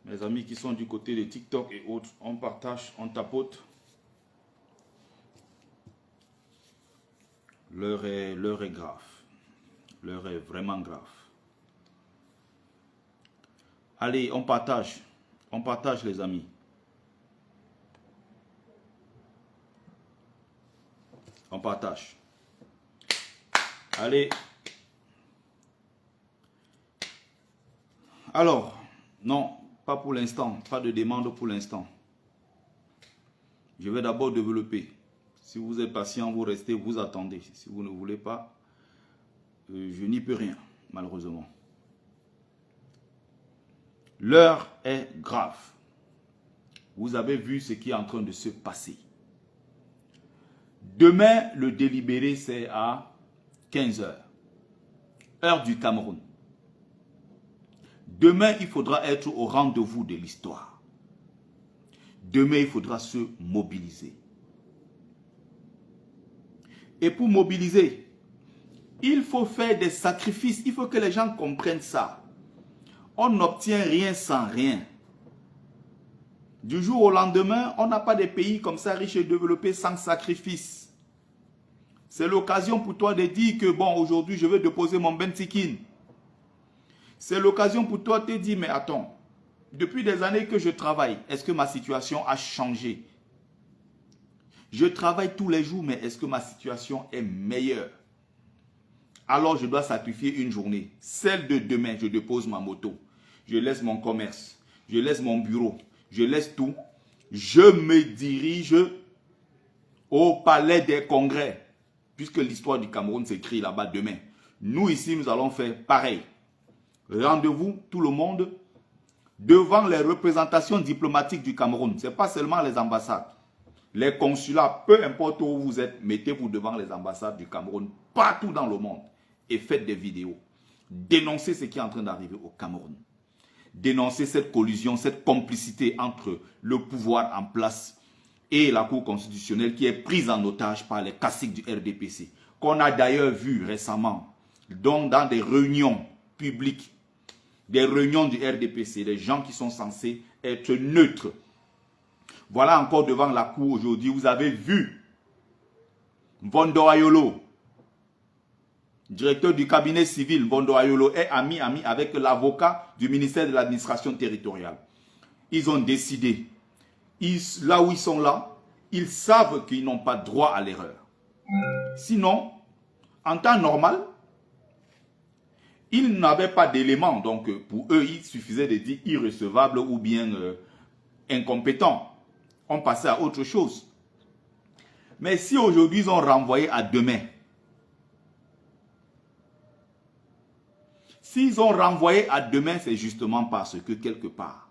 Mes amis qui sont du côté de TikTok et autres, on partage, on tapote. L'heure est grave. L'heure est vraiment grave. Allez, on partage. On partage les amis. On partage. Allez. Alors, non, pas pour l'instant. Pas de demande pour l'instant. Je vais d'abord développer. Si vous êtes patient, vous restez, vous attendez. Si vous ne voulez pas, je n'y peux rien, malheureusement. L'heure est grave. Vous avez vu ce qui est en train de se passer. Demain, le délibéré, c'est à 15 h. Heure du Cameroun. Demain, il faudra être au rendez-vous de l'histoire. Demain, il faudra se mobiliser. Et pour mobiliser, il faut faire des sacrifices. Il faut que les gens comprennent ça. On n'obtient rien sans rien. Du jour au lendemain, on n'a pas de pays comme ça riches et développés sans sacrifice. C'est l'occasion pour toi de dire que bon, aujourd'hui, je vais déposer mon bentikin. C'est l'occasion pour toi de te dire, mais attends, depuis des années que je travaille, est-ce que ma situation a changé? Je travaille tous les jours, mais est-ce que ma situation est meilleure? Alors je dois sacrifier une journée. Celle de demain, je dépose ma moto. Je laisse mon commerce. Je laisse mon bureau. Je laisse tout. Je me dirige au palais des congrès. Puisque l'histoire du Cameroun s'écrit là-bas demain. Nous ici, nous allons faire pareil. Rendez-vous, tout le monde, devant les représentations diplomatiques du Cameroun. Ce n'est pas seulement les ambassades. Les consulats, peu importe où vous êtes, mettez-vous devant les ambassades du Cameroun, partout dans le monde, et faites des vidéos. Dénoncez ce qui est en train d'arriver au Cameroun. Dénoncez cette collusion, cette complicité entre le pouvoir en place et la Cour constitutionnelle qui est prise en otage par les caciques du RDPC, qu'on a d'ailleurs vu récemment dans des réunions publiques, des réunions du RDPC, des gens qui sont censés être neutres. Voilà encore devant la cour aujourd'hui, vous avez vu Mvondo Ayolo, directeur du cabinet civil. Mvondo Ayolo est ami avec l'avocat du ministère de l'administration territoriale. Ils ont décidé, là où ils sont là, ils savent qu'ils n'ont pas droit à l'erreur. Sinon, en temps normal, ils n'avaient pas d'éléments. Donc pour eux, il suffisait de dire irrecevable ou bien incompétent. On passait à autre chose. Mais si aujourd'hui ils ont renvoyé à demain, s'ils ont renvoyé à demain, c'est justement parce que quelque part,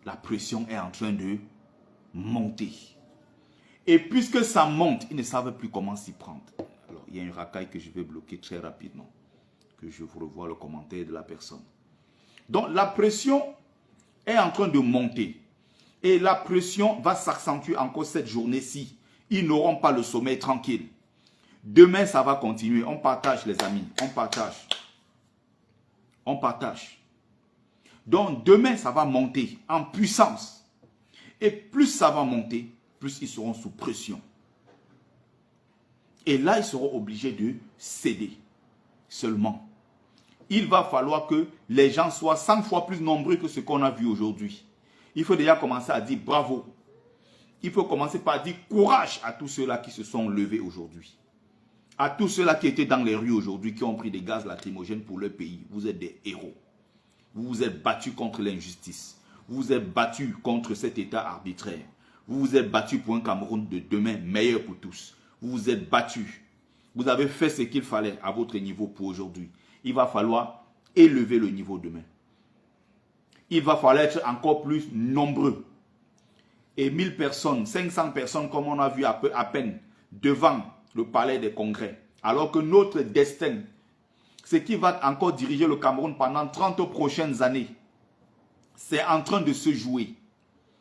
la pression est en train de monter. Et puisque ça monte, ils ne savent plus comment s'y prendre. Alors, il y a une racaille que je vais bloquer très rapidement, que je vous revois le commentaire de la personne. Donc, la pression est en train de monter. Et la pression va s'accentuer encore cette journée-ci. Ils n'auront pas le sommeil tranquille. Demain, ça va continuer. On partage, les amis. On partage. On partage. Donc, demain, ça va monter en puissance. Et plus ça va monter, plus ils seront sous pression. Et là, ils seront obligés de céder. Seulement, il va falloir que les gens soient 100 fois plus nombreux que ce qu'on a vu aujourd'hui. Il faut déjà commencer à dire bravo. Il faut commencer par dire courage à tous ceux-là qui se sont levés aujourd'hui. À tous ceux-là qui étaient dans les rues aujourd'hui, qui ont pris des gaz lacrymogènes pour leur pays. Vous êtes des héros. Vous vous êtes battus contre l'injustice. Vous vous êtes battus contre cet état arbitraire. Vous vous êtes battus pour un Cameroun de demain meilleur pour tous. Vous vous êtes battus. Vous avez fait ce qu'il fallait à votre niveau pour aujourd'hui. Il va falloir élever le niveau demain. Il va falloir être encore plus nombreux. Et 1000 personnes, 500 personnes, comme on a vu à peine, devant le palais des congrès. Alors que notre destin, ce qui va encore diriger le Cameroun pendant 30 prochaines années, c'est en train de se jouer.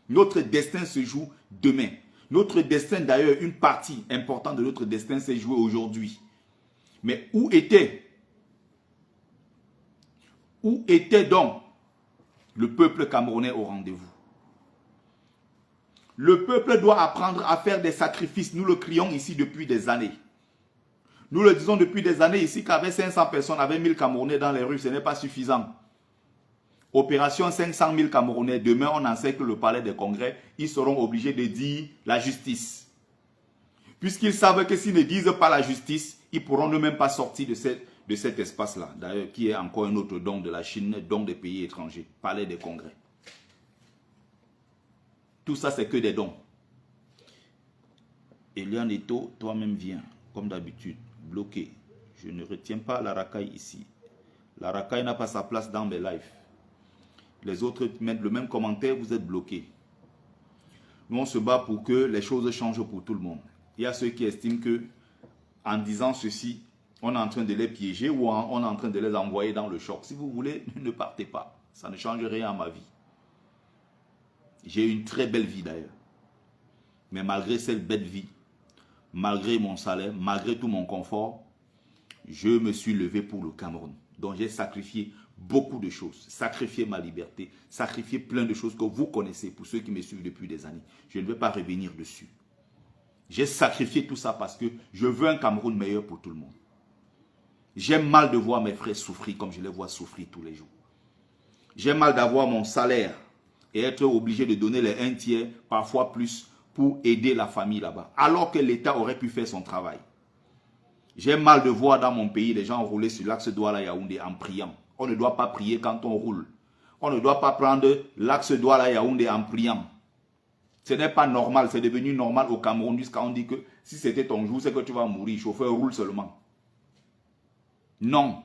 Notre destin se joue demain. Notre destin, d'ailleurs, une partie importante de notre destin s'est jouée aujourd'hui. Mais où était donc Le peuple camerounais au rendez-vous. Le peuple doit apprendre à faire des sacrifices. Nous le crions ici depuis des années. Nous le disons depuis des années ici qu'avec 500 personnes, avec 1000 Camerounais dans les rues, ce n'est pas suffisant. Opération 500 000 Camerounais. Demain, on encercle le palais des congrès. Ils seront obligés de dire la justice. Puisqu'ils savent que s'ils ne disent pas la justice, ils ne pourront même pas sortir de cet espace-là. D'ailleurs, qui est encore un autre don de la Chine, don des pays étrangers. Palais des congrès. Tout ça, c'est que des dons. Elian Eto, toi-même viens, comme d'habitude, bloqué. Je ne retiens pas la racaille ici. La racaille n'a pas sa place dans mes lives. Les autres mettent le même commentaire, vous êtes bloqués. Nous, on se bat pour que les choses changent pour tout le monde. Il y a ceux qui estiment que, en disant ceci, on est en train de les piéger ou on est en train de les envoyer dans le choc. Si vous voulez, ne partez pas. Ça ne change rien à ma vie. J'ai une très belle vie d'ailleurs. Mais malgré cette belle vie, malgré mon salaire, malgré tout mon confort, je me suis levé pour le Cameroun. Donc j'ai sacrifié beaucoup de choses. Sacrifié ma liberté, sacrifié plein de choses que vous connaissez pour ceux qui me suivent depuis des années. Je ne vais pas revenir dessus. J'ai sacrifié tout ça parce que je veux un Cameroun meilleur pour tout le monde. J'ai mal de voir mes frères souffrir comme je les vois souffrir tous les jours. J'ai mal d'avoir mon salaire et être obligé de donner les 1 tiers, parfois plus, pour aider la famille là-bas. Alors que l'État aurait pu faire son travail. J'ai mal de voir dans mon pays les gens rouler sur l'axe Douala-Yaoundé en priant. On ne doit pas prier quand on roule. On ne doit pas prendre l'axe Douala-Yaoundé en priant. Ce n'est pas normal, c'est devenu normal au Cameroun jusqu'à on dit que si c'était ton jour, c'est que tu vas mourir. Chauffeur roule seulement. Non.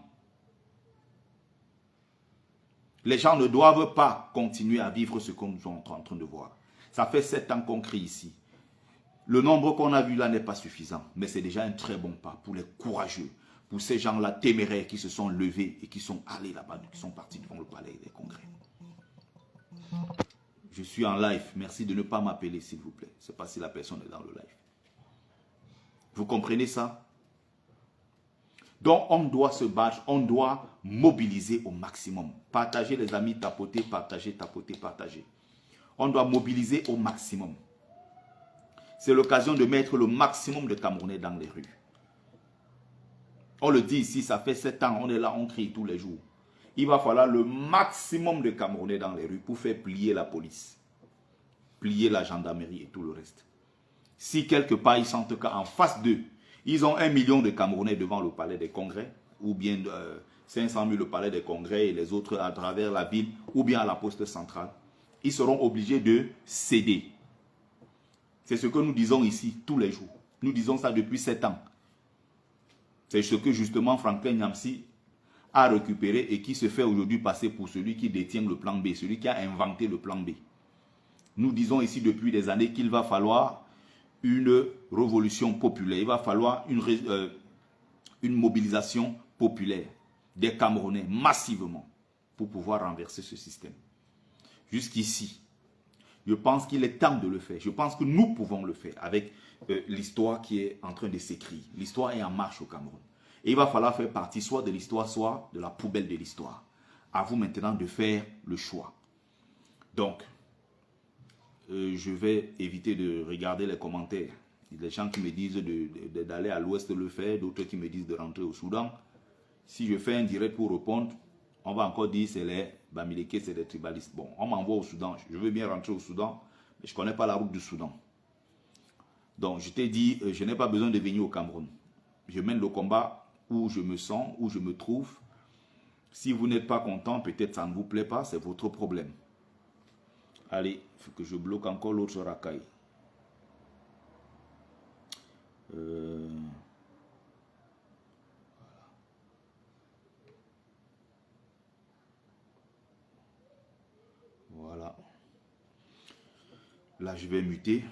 Les gens ne doivent pas continuer à vivre ce que nous sommes en train de voir. Ça fait 7 ans qu'on crie ici. Le nombre qu'on a vu là n'est pas suffisant, mais c'est déjà un très bon pas pour les courageux, pour ces gens-là téméraires qui se sont levés et qui sont allés là-bas, qui sont partis devant le palais des congrès. Je suis en live, merci de ne pas m'appeler s'il vous plaît. C'est pas si la personne est dans le live. Vous comprenez ça? Donc on doit se battre, on doit mobiliser au maximum. Partager les amis, tapoter, partager, tapoter, partager. On doit mobiliser au maximum. C'est l'occasion de mettre le maximum de Camerounais dans les rues. On le dit ici, ça fait 7 ans, on est là, on crie tous les jours. Il va falloir le maximum de Camerounais dans les rues pour faire plier la police, plier la gendarmerie et tout le reste. Si quelque part ils sentent qu'en face d'eux, ils ont 1 million de Camerounais devant le palais des congrès, ou bien 500 000 au palais des congrès et les autres à travers la ville, ou bien à la poste centrale, ils seront obligés de céder. C'est ce que nous disons ici tous les jours. Nous disons ça depuis 7 ans. C'est ce que justement Franklin Nyamsi a récupéré et qui se fait aujourd'hui passer pour celui qui détient le plan B, celui qui a inventé le plan B. Nous disons ici depuis des années qu'il va falloir une révolution populaire. Il va falloir une mobilisation populaire des Camerounais massivement pour pouvoir renverser ce système. Jusqu'ici, je pense qu'il est temps de le faire. Je pense que nous pouvons le faire avec l'histoire qui est en train de s'écrire. L'histoire est en marche au Cameroun. Et il va falloir faire partie soit de l'histoire, soit de la poubelle de l'histoire. À vous maintenant de faire le choix. Donc, je vais éviter de regarder les commentaires. Il y a des gens qui me disent d'aller à l'ouest le faire, d'autres qui me disent de rentrer au Soudan. Si je fais un direct pour répondre, on va encore dire c'est les Bamileke, c'est des tribalistes. Bon, on m'envoie au Soudan. Je veux bien rentrer au Soudan, mais je ne connais pas la route du Soudan. Donc, je t'ai dit, je n'ai pas besoin de venir au Cameroun. Je mène le combat où je me sens, où je me trouve. Si vous n'êtes pas content, peut-être ça ne vous plaît pas, c'est votre problème. Allez, il faut que je bloque encore l'autre racaille. Voilà. Là, je vais muter.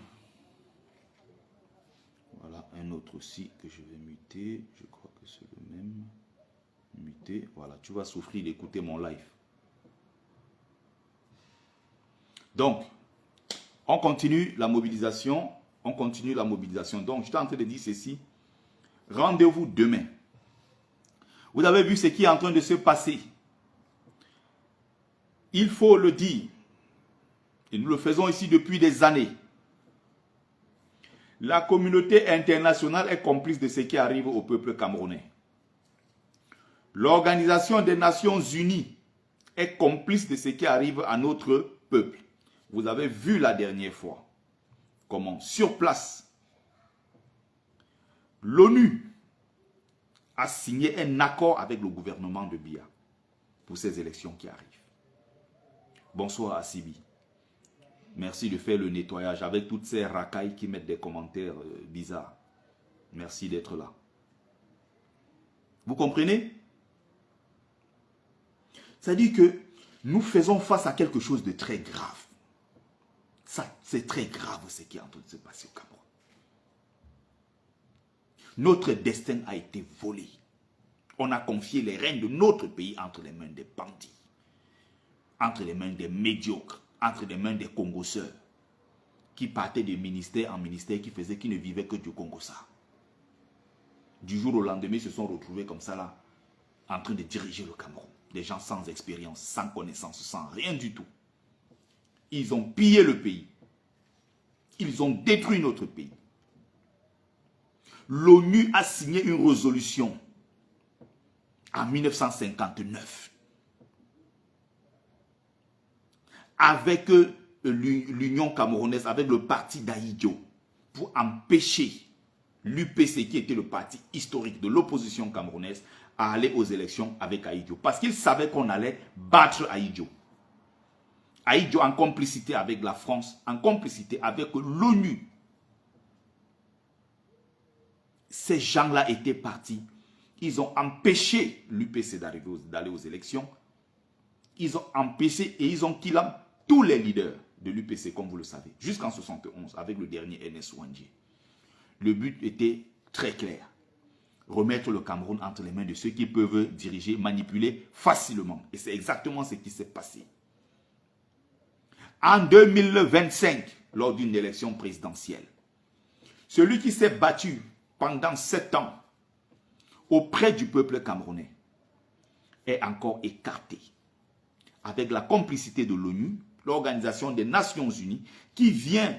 Voilà, un autre aussi que je vais muter. Je crois que c'est le même. Muter. Voilà, tu vas souffrir d'écouter mon live. Donc, on continue la mobilisation. On continue la mobilisation. Donc, je suis en train de dire ceci. Rendez-vous demain. Vous avez vu ce qui est en train de se passer. il faut le dire, et nous le faisons ici depuis des années, la communauté internationale est complice de ce qui arrive au peuple camerounais. L'Organisation des Nations Unies est complice de ce qui arrive à notre peuple. Vous avez vu la dernière fois comment, sur place, l'ONU a signé un accord avec le gouvernement de Biya pour ces élections qui arrivent. Bonsoir à Sibi. Merci de faire le nettoyage avec toutes ces racailles qui mettent des commentaires bizarres. Merci d'être là. Vous comprenez? C'est-à-dire que nous faisons face à quelque chose de très grave. Ça, c'est très grave ce qui est en train de se passer au Cameroun. Notre destin a été volé. On a confié les rênes de notre pays entre les mains des bandits, entre les mains des médiocres, entre les mains des Congoseurs, qui partaient de ministère en ministère, qui ne vivaient que du Congo-Ça. Du jour au lendemain, ils se sont retrouvés comme ça là, en train de diriger le Cameroun. Des gens sans expérience, sans connaissance, sans rien du tout. Ils ont pillé le pays. Ils ont détruit notre pays. L'ONU a signé une résolution en 1959 avec l'Union camerounaise, avec le parti d'Ahidjo, pour empêcher l'UPC, qui était le parti historique de l'opposition camerounaise, à aller aux élections avec Ahidjo. Parce qu'ils savaient qu'on allait battre Ahidjo. Ahidjo en complicité avec la France, en complicité avec l'ONU. Ces gens-là étaient partis. Ils ont empêché l'UPC d'aller aux élections. Ils ont empêché et ils ont killé tous les leaders de l'UPC, comme vous le savez, jusqu'en 1971, avec le dernier NS Ouandjé. Le but était très clair. Remettre le Cameroun entre les mains de ceux qui peuvent diriger, manipuler facilement. Et c'est exactement ce qui s'est passé. En 2025, lors d'une élection présidentielle, celui qui s'est battu pendant 7 ans auprès du peuple camerounais est encore écarté. Avec la complicité de l'ONU, l'Organisation des Nations Unies, qui vient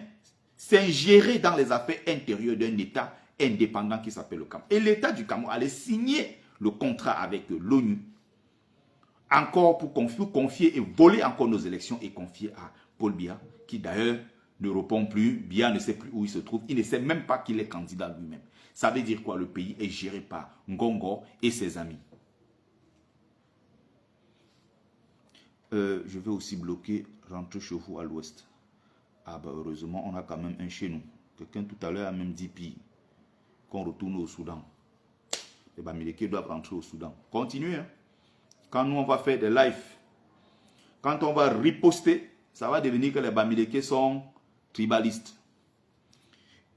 s'ingérer dans les affaires intérieures d'un État indépendant qui s'appelle le Cameroun. Et l'État du Cameroun allait signer le contrat avec l'ONU, encore pour confier et voler encore nos élections et confier à Paul Biya, qui d'ailleurs ne répond plus. Biya ne sait plus où il se trouve. Il ne sait même pas qu'il est candidat lui-même. Ça veut dire quoi? Le pays est géré par Ngongo et ses amis. Je vais aussi bloquer rentrer chez vous à l'ouest. Ah bah heureusement, on a quand même un chez nous. Quelqu'un tout à l'heure a même dit pire, qu'on retourne au Soudan. Les Bamileke doivent rentrer au Soudan. Continuez. Hein. Quand nous on va faire des lives, quand on va riposter, ça va devenir que les Bamileke sont tribalistes.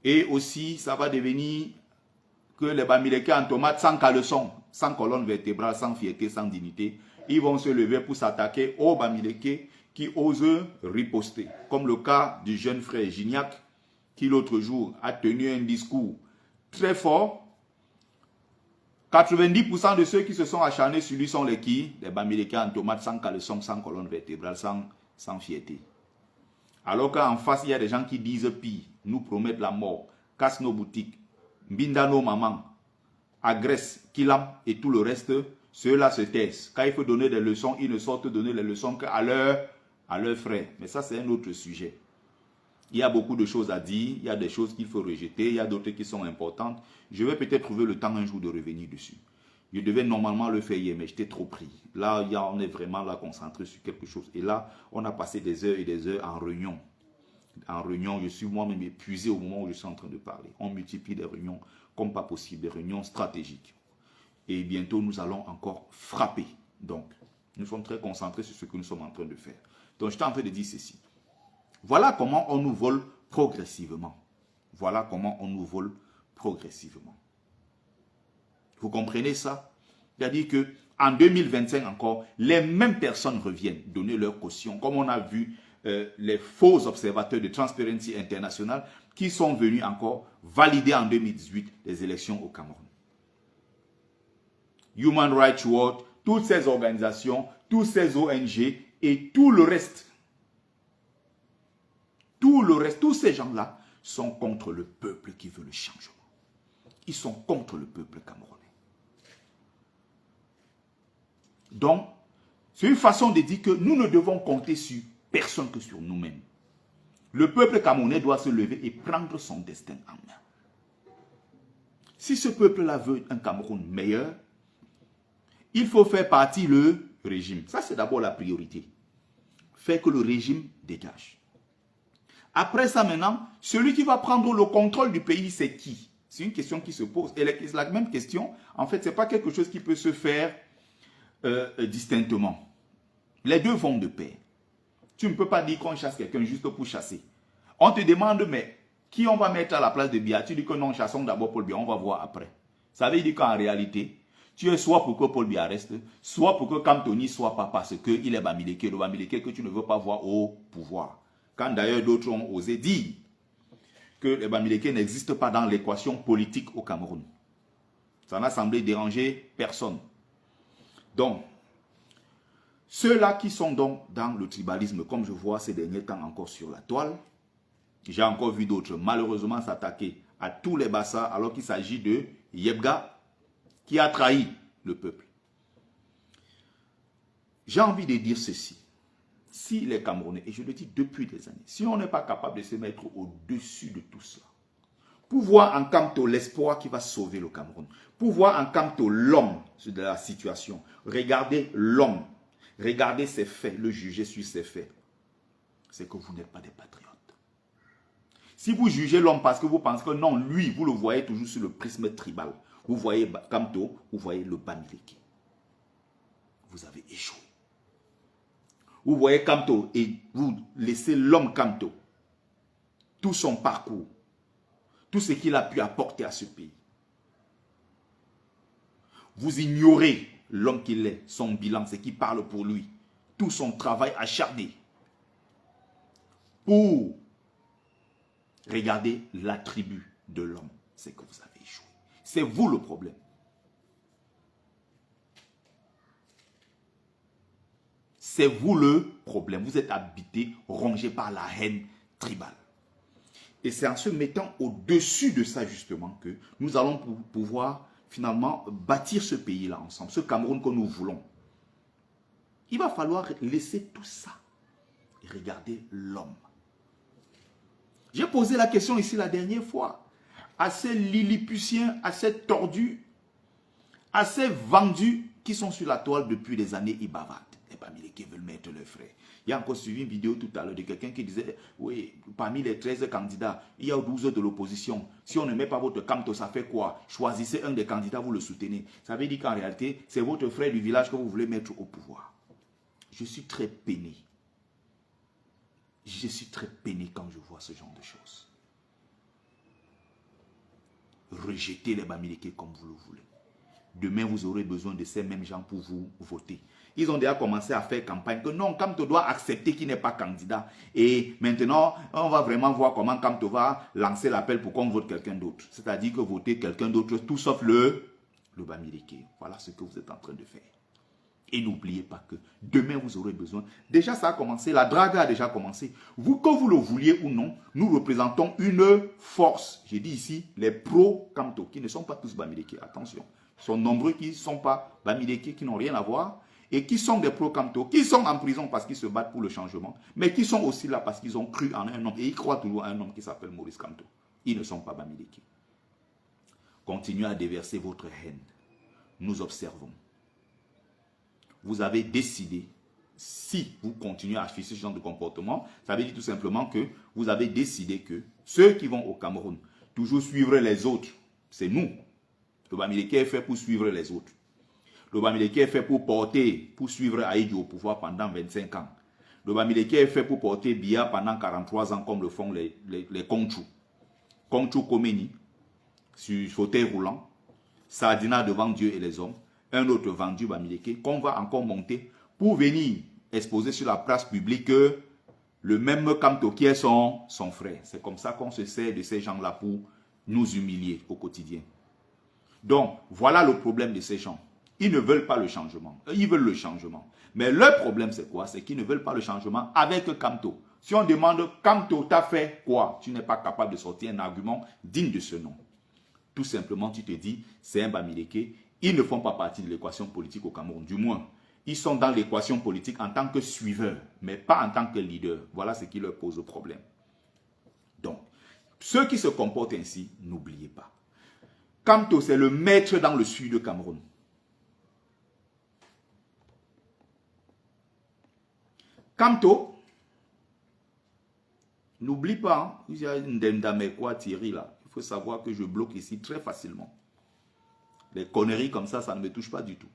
Et aussi, ça va devenir que les Bamileke en tomate sans caleçon, sans colonne vertébrale, sans fierté, sans dignité, ils vont se lever pour s'attaquer aux Bamileke qui osent riposter. Comme le cas du jeune frère Gignac, qui l'autre jour a tenu un discours très fort. 90% de ceux qui se sont acharnés sur lui sont les qui? Les Bamileke en tomate, sans caleçon, sans colonne vertébrale, sans fierté. Alors qu'en face, il y a des gens qui disent pire, nous promettent la mort, cassent nos boutiques, mbinda nos mamans, agressent, killam et tout le reste. Ceux-là se taisent. Quand il faut donner des leçons, ils ne sortent donner les leçons qu'à leurs frères. Mais ça, c'est un autre sujet. Il y a beaucoup de choses à dire. Il y a des choses qu'il faut rejeter. Il y a d'autres qui sont importantes. Je vais peut-être trouver le temps un jour de revenir dessus. Je devais normalement le faire hier, mais j'étais trop pris. Là, on est vraiment là concentré sur quelque chose. Et là, on a passé des heures et des heures en réunion. En réunion, je suis moi-même épuisé au moment où je suis en train de parler. On multiplie des réunions comme pas possible, des réunions stratégiques. Et bientôt, nous allons encore frapper. Donc, nous sommes très concentrés sur ce que nous sommes en train de faire. Donc, j'étais en train de dire ceci. Voilà comment on nous vole progressivement. Voilà comment on nous vole progressivement. Vous comprenez ça? C'est-à-dire qu'en 2025 encore, les mêmes personnes reviennent donner leur caution. Comme on a vu les faux observateurs de Transparency International qui sont venus encore valider en 2018 les élections au Cameroun. Human Rights Watch, toutes ces organisations, tous ces ONG Et tout le reste, tous ces gens-là sont contre le peuple qui veut le changement. Ils sont contre le peuple camerounais. Donc, c'est une façon de dire que nous ne devons compter sur personne que sur nous-mêmes. Le peuple camerounais doit se lever et prendre son destin en main. Si ce peuple-là veut un Cameroun meilleur, il faut faire partie le régime. Ça, c'est d'abord la priorité. Faire que le régime dégage. Après ça, maintenant, celui qui va prendre le contrôle du pays, c'est qui? C'est une question qui se pose. Et la même question, en fait, ce n'est pas quelque chose qui peut se faire distinctement. Les deux vont de pair. Tu ne peux pas dire qu'on chasse quelqu'un juste pour chasser. On te demande, mais qui on va mettre à la place de Biya? Tu dis que non, chassons d'abord Paul Biya, on va voir après. Ça veut dire qu'en réalité, tu es soit pour que Paul Biya reste, soit pour que Kamtoni soit pas parce qu'il est Bamileke, le Bamileke que tu ne veux pas voir au pouvoir. Quand d'ailleurs d'autres ont osé dire que les Bamileke n'existent pas dans l'équation politique au Cameroun. Ça n'a semblé déranger personne. Donc, ceux-là qui sont donc dans le tribalisme, comme je vois ces derniers temps encore sur la toile, j'ai encore vu d'autres malheureusement s'attaquer à tous les Bassa alors qu'il s'agit de Yebga qui a trahi le peuple. J'ai envie de dire ceci. Si les Camerounais, et je le dis depuis des années, si on n'est pas capable de se mettre au-dessus de tout cela, pour voir en Kamto l'espoir qui va sauver le Cameroun, pour voir en Kamto l'homme de la situation, regardez l'homme, regardez ses faits, le juger sur ses faits, c'est que vous n'êtes pas des patriotes. Si vous jugez l'homme parce que vous pensez que non, lui, vous le voyez toujours sur le prisme tribal, vous voyez Kamto, vous voyez le Bamileke, vous avez échoué. Vous voyez Kamto et vous laissez l'homme Kamto, tout son parcours, tout ce qu'il a pu apporter à ce pays. Vous ignorez l'homme qu'il est, son bilan, ce qui parle pour lui, tout son travail acharné pour regarder l'attribut de l'homme. C'est que vous avez échoué. C'est vous le problème. C'est vous le problème. Vous êtes habité, rongé par la haine tribale. Et c'est en se mettant au-dessus de ça justement que nous allons pouvoir finalement bâtir ce pays-là ensemble, ce Cameroun que nous voulons. Il va falloir laisser tout ça et regarder l'homme. J'ai posé la question ici la dernière fois à ces lilliputiens, à ces tordus, à ces vendus qui sont sur la toile depuis des années, ils bavardent. Les Bamileke veulent mettre leurs frères. Il y a encore suivi une vidéo tout à l'heure de quelqu'un qui disait, oui, parmi les 13 candidats, il y a 12 de l'opposition. Si on ne met pas votre Kamto, ça fait quoi? Choisissez un des candidats, vous le soutenez. Ça veut dire qu'en réalité, c'est votre frère du village que vous voulez mettre au pouvoir. Je suis très peiné. Je suis très peiné quand je vois ce genre de choses. Rejetez les Bamileke comme vous le voulez. Demain, vous aurez besoin de ces mêmes gens pour vous voter. Ils ont déjà commencé à faire campagne que non, Kamto doit accepter qu'il n'est pas candidat. Et maintenant, on va vraiment voir comment Kamto va lancer l'appel pour qu'on vote quelqu'un d'autre. C'est-à-dire que voter quelqu'un d'autre, tout sauf le Bamileke. Voilà ce que vous êtes en train de faire. Et n'oubliez pas que demain, vous aurez besoin. Déjà, ça a commencé. La drague a déjà commencé. Vous, que vous le vouliez ou non, nous représentons une force. J'ai dit ici, les pro-Kamto, qui ne sont pas tous Bamileke. Attention. Ils sont nombreux qui ne sont pas Bamileke, qui n'ont rien à voir. Et qui sont des pro-Kamto, qui sont en prison parce qu'ils se battent pour le changement. Mais qui sont aussi là parce qu'ils ont cru en un homme. Et ils croient toujours en un homme qui s'appelle Maurice Kamto. Ils ne sont pas Bamileke. Continuez à déverser votre haine. Nous observons. Vous avez décidé, si vous continuez à afficher ce genre de comportement, ça veut dire tout simplement que vous avez décidé que ceux qui vont au Cameroun, toujours suivre les autres, c'est nous. Le Bamileke est fait pour suivre les autres. Le Bamileke est fait pour suivre Aïdji au pouvoir pendant 25 ans. Le Bamileke est fait pour porter Biya pendant 43 ans comme le font les Kongchou. Kongchou Komeni, sur fauteuil roulant, Sardina devant Dieu et les hommes, un autre vendu Bamileke, qu'on va encore monter pour venir exposer sur la place publique le même Kamto qui est son frère. C'est comme ça qu'on se sert de ces gens-là pour nous humilier au quotidien. Donc, voilà le problème de ces gens. Ils ne veulent pas le changement. Ils veulent le changement. Mais leur problème, c'est quoi? C'est qu'ils ne veulent pas le changement avec Kamto. Si on demande, Kamto, t'as fait quoi? Tu n'es pas capable de sortir un argument digne de ce nom. Tout simplement, tu te dis, c'est un Bamileke. Ils ne font pas partie de l'équation politique au Cameroun. Du moins, ils sont dans l'équation politique en tant que suiveurs, mais pas en tant que leaders. Voilà ce qui leur pose problème. Donc, ceux qui se comportent ainsi, n'oubliez pas. Kamto, c'est le maître dans le sud du Cameroun. Kamto, n'oublie pas, hein, il y a une Ndendamekwa Thierry là. Il faut savoir que je bloque ici très facilement. Les conneries comme ça ne me touche pas du tout.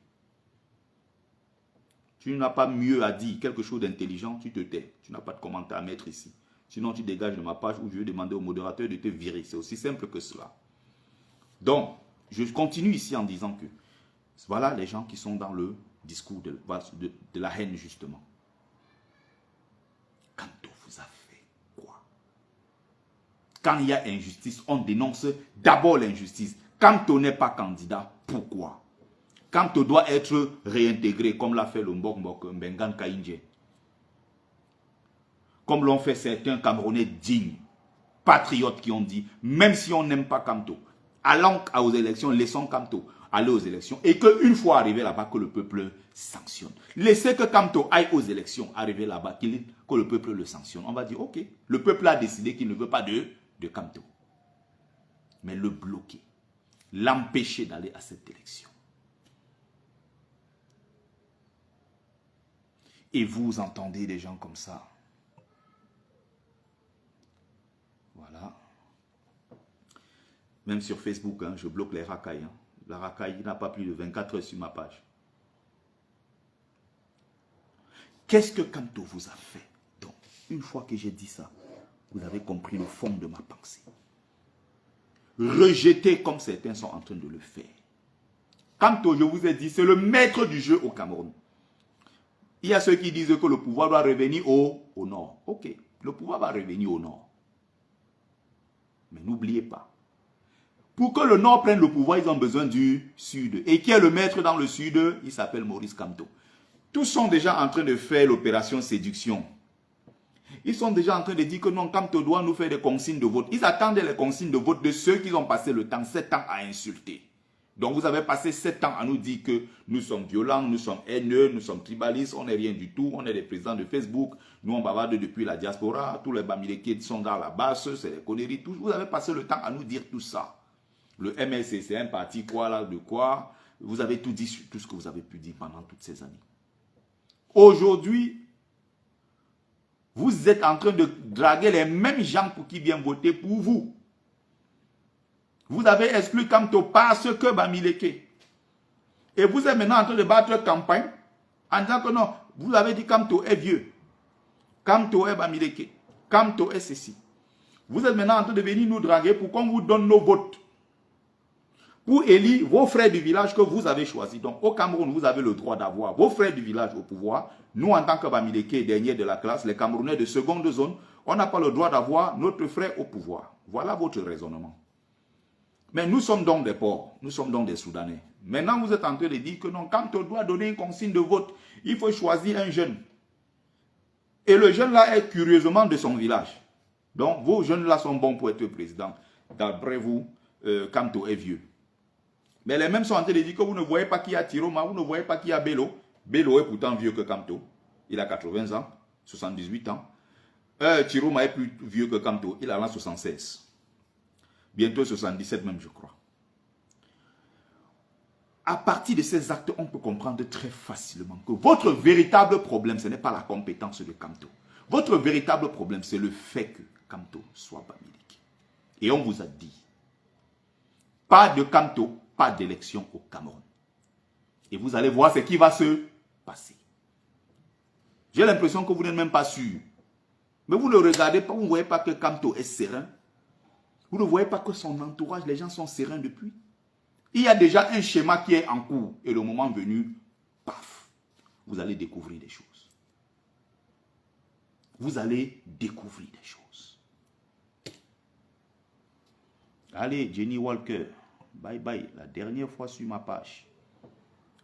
Tu n'as pas mieux à dire, quelque chose d'intelligent, tu te tais. Tu n'as pas de commentaire à mettre ici. Sinon, tu dégages de ma page ou je vais demander au modérateur de te virer. C'est aussi simple que cela. Donc, je continue ici en disant que voilà les gens qui sont dans le discours de la haine, justement. Kamto vous a fait quoi? Quand il y a injustice, on dénonce d'abord l'injustice. Kamto n'est pas candidat, pourquoi? Kamto doit être réintégré, comme l'a fait le Mbok Mbengan Kaïndje. Comme l'ont fait certains Camerounais dignes, patriotes qui ont dit, même si on n'aime pas Kamto, allons aux élections, laissons Kamto aller aux élections, et qu'une fois arrivé là-bas, que le peuple sanctionne. Laissez que Kamto aille aux élections, arriver là-bas, que le peuple le sanctionne. On va dire, ok, le peuple a décidé qu'il ne veut pas de Kamto. Mais le bloquer, l'empêcher d'aller à cette élection. Et vous entendez des gens comme ça. Voilà. Même sur Facebook, hein, je bloque les racailles. Hein. La racaille n'a pas plus de 24 heures sur ma page. Qu'est-ce que Kamto vous a fait? Donc, une fois que j'ai dit ça, vous avez compris le fond de ma pensée. Rejeter comme certains sont en train de le faire. Kamto, je vous ai dit, c'est le maître du jeu au Cameroun. Il y a ceux qui disent que le pouvoir doit revenir au nord. Ok, le pouvoir va revenir au nord. Mais n'oubliez pas, pour que le nord prenne le pouvoir, ils ont besoin du sud. Et qui est le maître dans le sud? Il s'appelle Maurice Kamto. Tous sont déjà en train de faire l'opération séduction. Ils sont déjà en train de dire que non, Kamto doit nous faire des consignes de vote. Ils attendent les consignes de vote de ceux qui ont passé le temps, 7 ans à insulter. Donc vous avez passé 7 ans à nous dire que nous sommes violents, nous sommes haineux, nous sommes tribalistes, on n'est rien du tout, on est des présidents de Facebook, nous on bavarde depuis la diaspora, tous les Bamileke sont dans la basse, c'est des conneries, tout. Vous avez passé le temps à nous dire tout ça. Le MLC, c'est un parti quoi là, de quoi? Vous avez tout dit sur tout ce que vous avez pu dire pendant toutes ces années. Aujourd'hui, vous êtes en train de draguer les mêmes gens pour qui viennent voter pour vous. Vous avez exclu Kamto parce que Bamileke. Et vous êtes maintenant en train de battre campagne en disant que non, vous avez dit Kamto est vieux. Kamto est Bamileke. Kamto est ceci. Vous êtes maintenant en train de venir nous draguer pour qu'on vous donne nos votes. Pour élire vos frères du village que vous avez choisis. Donc au Cameroun, vous avez le droit d'avoir vos frères du village au pouvoir. Nous, en tant que Bamileke, dernier de la classe, les Camerounais de seconde zone, on n'a pas le droit d'avoir notre frère au pouvoir. Voilà votre raisonnement. Mais nous sommes donc des pauvres, nous sommes donc des Soudanais. Maintenant, vous êtes en train de dire que non, quand on doit donner une consigne de vote, il faut choisir un jeune. Et le jeune là est curieusement de son village. Donc, vos jeunes là sont bons pour être président. D'après vous, Kamto est vieux. Mais les mêmes sont en train de dire que vous ne voyez pas qu'il y a Tiroma, vous ne voyez pas qu'il y a Bello. Bello est pourtant vieux que Kamto. Il a 80 ans, 78 ans. Tiroma est plus vieux que Kamto, il a 76. Bientôt 77 même, je crois. À partir de ces actes, on peut comprendre très facilement que votre véritable problème, ce n'est pas la compétence de Kamto. Votre véritable problème, c'est le fait que Kamto soit Bamileke. Et on vous a dit, pas de Kamto, pas d'élection au Cameroun. Et vous allez voir ce qui va se passer. J'ai l'impression que vous n'êtes même pas sûr. Mais vous ne regardez pas, vous ne voyez pas que Kamto est serein. Vous ne voyez pas que son entourage, les gens sont sereins depuis. Il y a déjà un schéma qui est en cours. Et le moment venu, paf, vous allez découvrir des choses. Vous allez découvrir des choses. Allez, Jenny Walker, bye bye, la dernière fois sur ma page.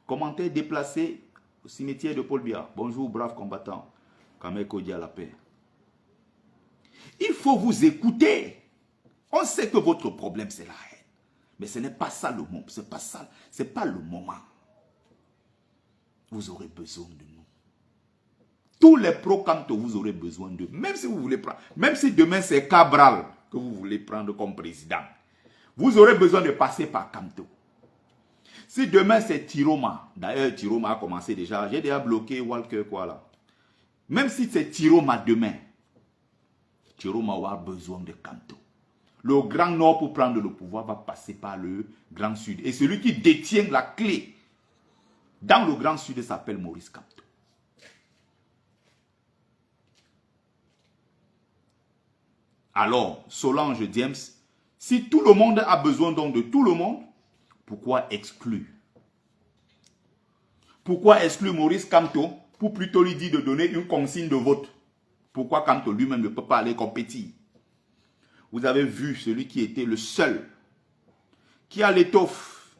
Commentaire déplacé au cimetière de Paul Biya. Bonjour, brave combattant. Kameko dit à la paix. Il faut vous écouter. On sait que votre problème, c'est la haine. Mais ce n'est pas ça le moment. C'est pas ça. C'est pas le moment. Vous aurez besoin de nous. Tous les pro-Kamto, vous aurez besoin d'eux. Même si vous voulez prendre. Même si demain, c'est Cabral que vous voulez prendre comme président. Vous aurez besoin de passer par Kamto. Si demain, c'est Tiroma. D'ailleurs, Tiroma a commencé déjà. J'ai déjà bloqué Walker, quoi là. Même si c'est Tiroma demain, Tiroma aura besoin de Kamto. Le Grand Nord, pour prendre le pouvoir, va passer par le Grand Sud. Et celui qui détient la clé dans le Grand Sud s'appelle Maurice Kamto. Alors, Solange James, si tout le monde a besoin donc de tout le monde, pourquoi exclure? Pourquoi exclure Maurice Kamto pour plutôt lui dire de donner une consigne de vote? Pourquoi Kamto lui-même ne peut pas aller compétir? Vous avez vu celui qui était le seul, qui a l'étoffe,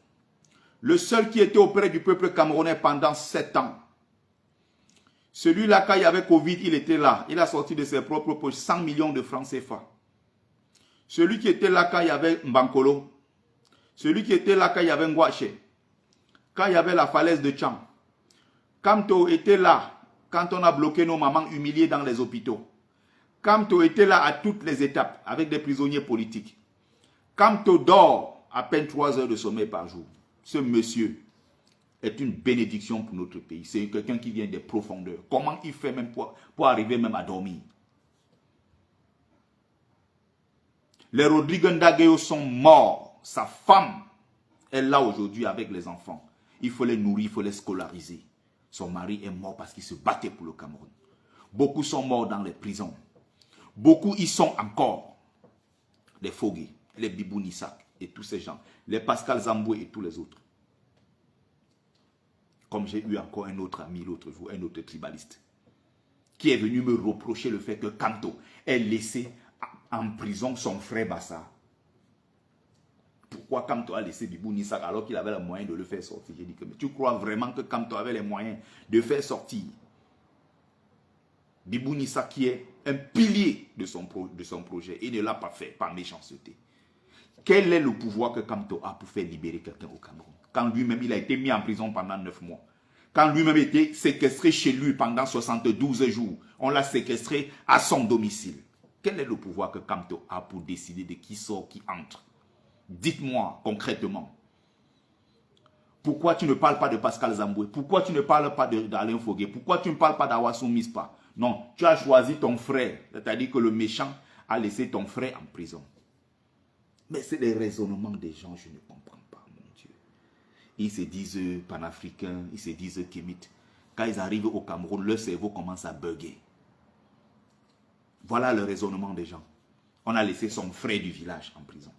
le seul qui était auprès du peuple camerounais pendant 7 ans. Celui-là, quand il y avait Covid, il était là. Il a sorti de ses propres poches 100 millions de francs CFA. Celui qui était là quand il y avait Mbankolo. Celui qui était là quand il y avait Ngwache. Quand il y avait la falaise de Tcham. Kamto était là quand on a bloqué nos mamans humiliées dans les hôpitaux. Kamto était là à toutes les étapes avec des prisonniers politiques. Kamto dort à peine 3 heures de sommeil par jour. Ce monsieur est une bénédiction pour notre pays. C'est quelqu'un qui vient des profondeurs. Comment il fait même pour arriver même à dormir? Les Rodrigue Ndageo sont morts. Sa femme est là aujourd'hui avec les enfants. Il faut les nourrir, il faut les scolariser. Son mari est mort parce qu'il se battait pour le Cameroun. Beaucoup sont morts dans les prisons. Beaucoup y sont encore. Les Fogué, les Bibou Nissak et tous ces gens. Les Pascal Zamboué et tous les autres. Comme j'ai eu encore un autre ami l'autre jour, un autre tribaliste, qui est venu me reprocher le fait que Kamto ait laissé en prison son frère Bassa. Pourquoi Kamto a laissé Bibou Nissak alors qu'il avait les moyens de le faire sortir? J'ai dit que mais tu crois vraiment que Kamto avait les moyens de faire sortir Bibou Nissak qui est un pilier de son projet? Il ne l'a pas fait par méchanceté. Quel est le pouvoir que Kamto a pour faire libérer quelqu'un au Cameroun? Quand lui-même il a été mis en prison pendant 9 mois. Quand lui-même était séquestré chez lui pendant 72 jours. On l'a séquestré à son domicile. Quel est le pouvoir que Kamto a pour décider de qui sort, qui entre? Dites-moi concrètement. Pourquoi tu ne parles pas de Pascal Zamboué? Pourquoi tu ne parles pas d'Alain Fogué? Pourquoi tu ne parles pas d'Awassou Mispa? Non, tu as choisi ton frère. C'est-à-dire que le méchant a laissé ton frère en prison. Mais c'est les raisonnements des gens, je ne comprends pas, mon Dieu. Ils se disent panafricains, ils se disent kémites. Quand ils arrivent au Cameroun, leur cerveau commence à bugger. Voilà le raisonnement des gens. On a laissé son frère du village en prison.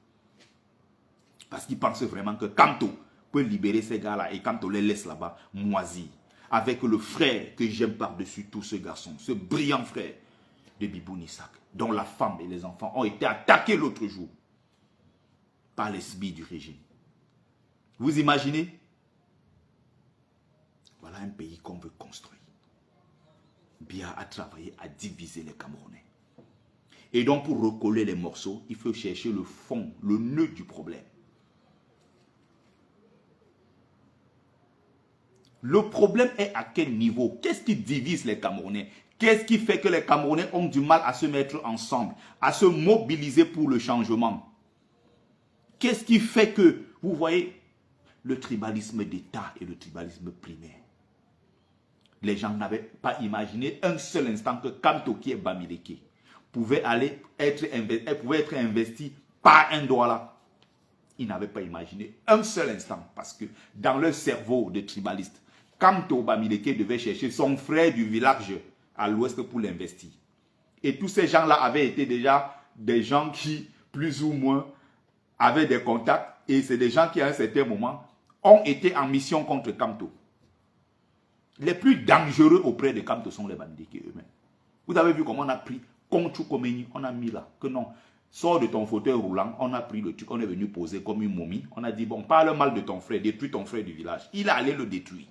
Parce qu'ils pensent vraiment que Kamto peut libérer ces gars-là et Kamto les laisse là-bas moisis. Avec le frère que j'aime par-dessus tout ce garçon, ce brillant frère de Bibou Nissak, dont la femme et les enfants ont été attaqués l'autre jour par les SBI du régime. Vous imaginez? Voilà un pays qu'on veut construire. Biya a travaillé à diviser les Camerounais. Et donc pour recoller les morceaux, il faut chercher le fond, le nœud du problème. Le problème est à quel niveau? Qu'est-ce qui divise les Camerounais? Qu'est-ce qui fait que les Camerounais ont du mal à se mettre ensemble, à se mobiliser pour le changement? Qu'est-ce qui fait que, vous voyez, le tribalisme d'État et le tribalisme primaire? Les gens n'avaient pas imaginé un seul instant que Kamto, qui est Bamileke, pouvait être investi par un Douala. Ils n'avaient pas imaginé un seul instant, parce que dans leur cerveau de tribaliste, Kamto Bamileke devait chercher son frère du village à l'ouest pour l'investir. Et tous ces gens-là avaient été déjà des gens qui, plus ou moins, avaient des contacts. Et c'est des gens qui, à un certain moment, ont été en mission contre Kamto. Les plus dangereux auprès de Kamto sont les Bamileke eux-mêmes. Vous avez vu comment on a pris Konchou Komeni, on a mis là, que non, Sors de ton fauteuil roulant, on a pris le truc, on est venu poser comme une momie. On a dit, bon, parle mal de ton frère, détruis ton frère du village. Il est allé le détruire.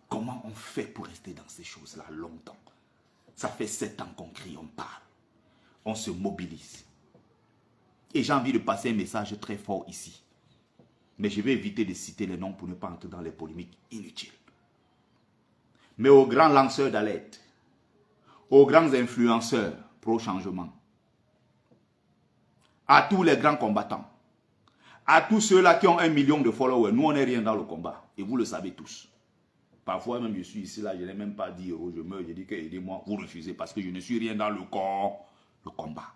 Comment on fait pour rester dans ces choses-là longtemps? Ça fait 7 ans qu'on crie, on parle. On se mobilise. Et j'ai envie de passer un message très fort ici. Mais je vais éviter de citer les noms pour ne pas entrer dans les polémiques inutiles. Mais aux grands lanceurs d'alerte, aux grands influenceurs pro-changement, à tous les grands combattants, à tous ceux-là qui ont 1 million de followers, nous on n'est rien dans le combat. Et vous le savez tous. Parfois même je suis ici là, je n'ai même pas dit oh, je meurs, je dis que aidez-moi, vous refusez parce que je ne suis rien dans le combat.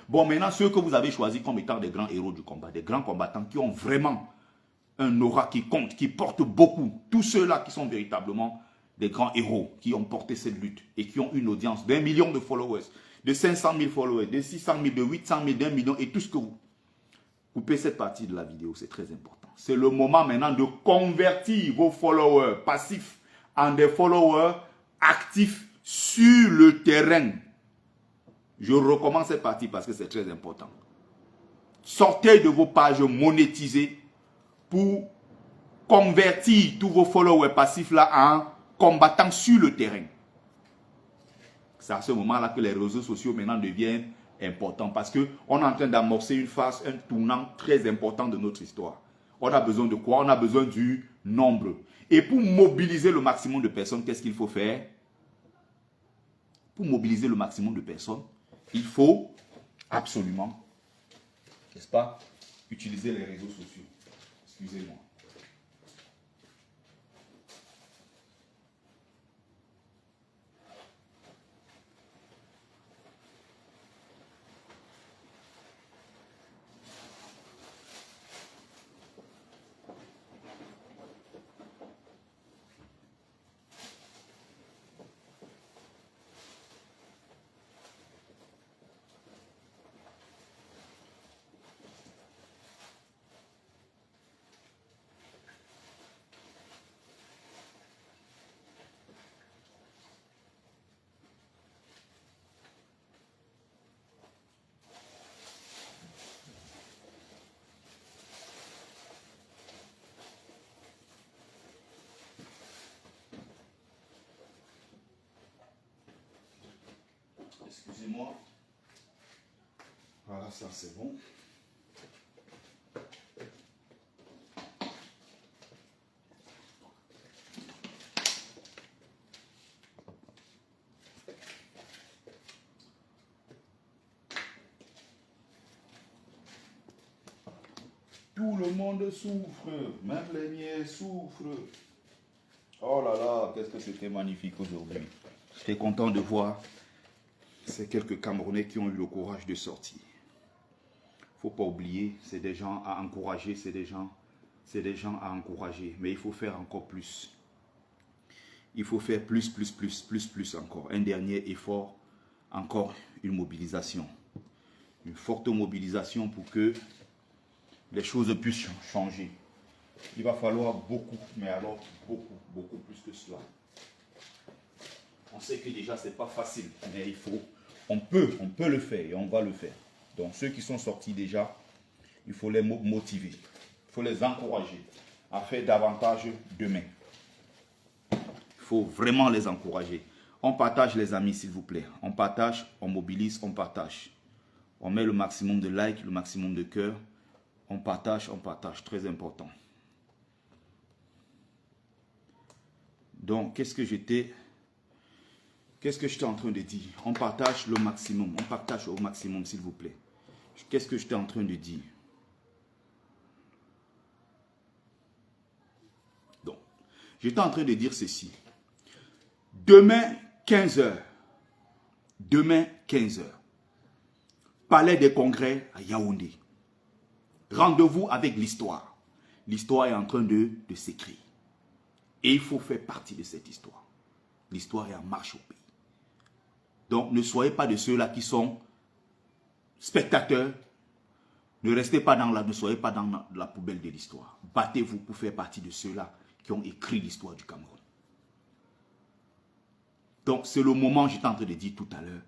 Bon, maintenant, ceux que vous avez choisis comme étant des grands héros du combat, des grands combattants qui ont vraiment un aura qui compte, qui porte beaucoup, tous ceux-là qui sont véritablement des grands héros, qui ont porté cette lutte et qui ont une audience d'1 million de followers, de 500 000 followers, de 600 000, de 800 000, d'1 million et tout ce que vous coupez cette partie de la vidéo, c'est très important. C'est le moment maintenant de convertir vos followers passifs en des followers actifs sur le terrain. Je recommence cette partie parce que c'est très important. Sortez de vos pages monétisées pour convertir tous vos followers passifs là en combattants sur le terrain. C'est à ce moment-là que les réseaux sociaux maintenant deviennent importants parce qu'on est en train d'amorcer une phase, un tournant très important de notre histoire. On a besoin de quoi? On a besoin du nombre. Et pour mobiliser le maximum de personnes, qu'est-ce qu'il faut faire? Pour mobiliser le maximum de personnes, il faut absolument, n'est-ce pas, utiliser les réseaux sociaux. Excusez-moi. Excusez-moi. Voilà, ça c'est bon. Tout le monde souffre, même les miens souffrent. Oh là là, qu'est-ce que c'était magnifique aujourd'hui. J'étais content de voir ces quelques Camerounais qui ont eu le courage de sortir. Il ne faut pas oublier, c'est des gens à encourager, c'est des gens à encourager. Mais il faut faire encore plus. Il faut faire plus encore. Un dernier effort, encore une mobilisation. Une forte mobilisation pour que les choses puissent changer. Il va falloir beaucoup, mais alors beaucoup plus que cela. On sait que déjà ce n'est pas facile, mais on peut le faire et on va le faire. Donc ceux qui sont sortis déjà, il faut les motiver, il faut les encourager à faire davantage demain. Il faut vraiment les encourager. On partage les amis s'il vous plaît. On partage, on mobilise, on partage. On met le maximum de likes, le maximum de cœurs. On partage, très important. Donc, qu'est-ce que j'étais en train de dire? On partage le maximum, on partage au maximum, s'il vous plaît. Qu'est-ce que j'étais en train de dire? Donc, j'étais en train de dire ceci. Demain, 15h. Demain, 15h. Palais des Congrès à Yaoundé. Rendez-vous avec l'histoire. L'histoire est en train de s'écrire. Et il faut faire partie de cette histoire. L'histoire est en marche au pays. Donc, ne soyez pas de ceux-là qui sont spectateurs. Ne soyez pas dans la poubelle de l'histoire. Battez-vous pour faire partie de ceux-là qui ont écrit l'histoire du Cameroun. Donc, c'est le moment, j'étais en train de dire tout à l'heure,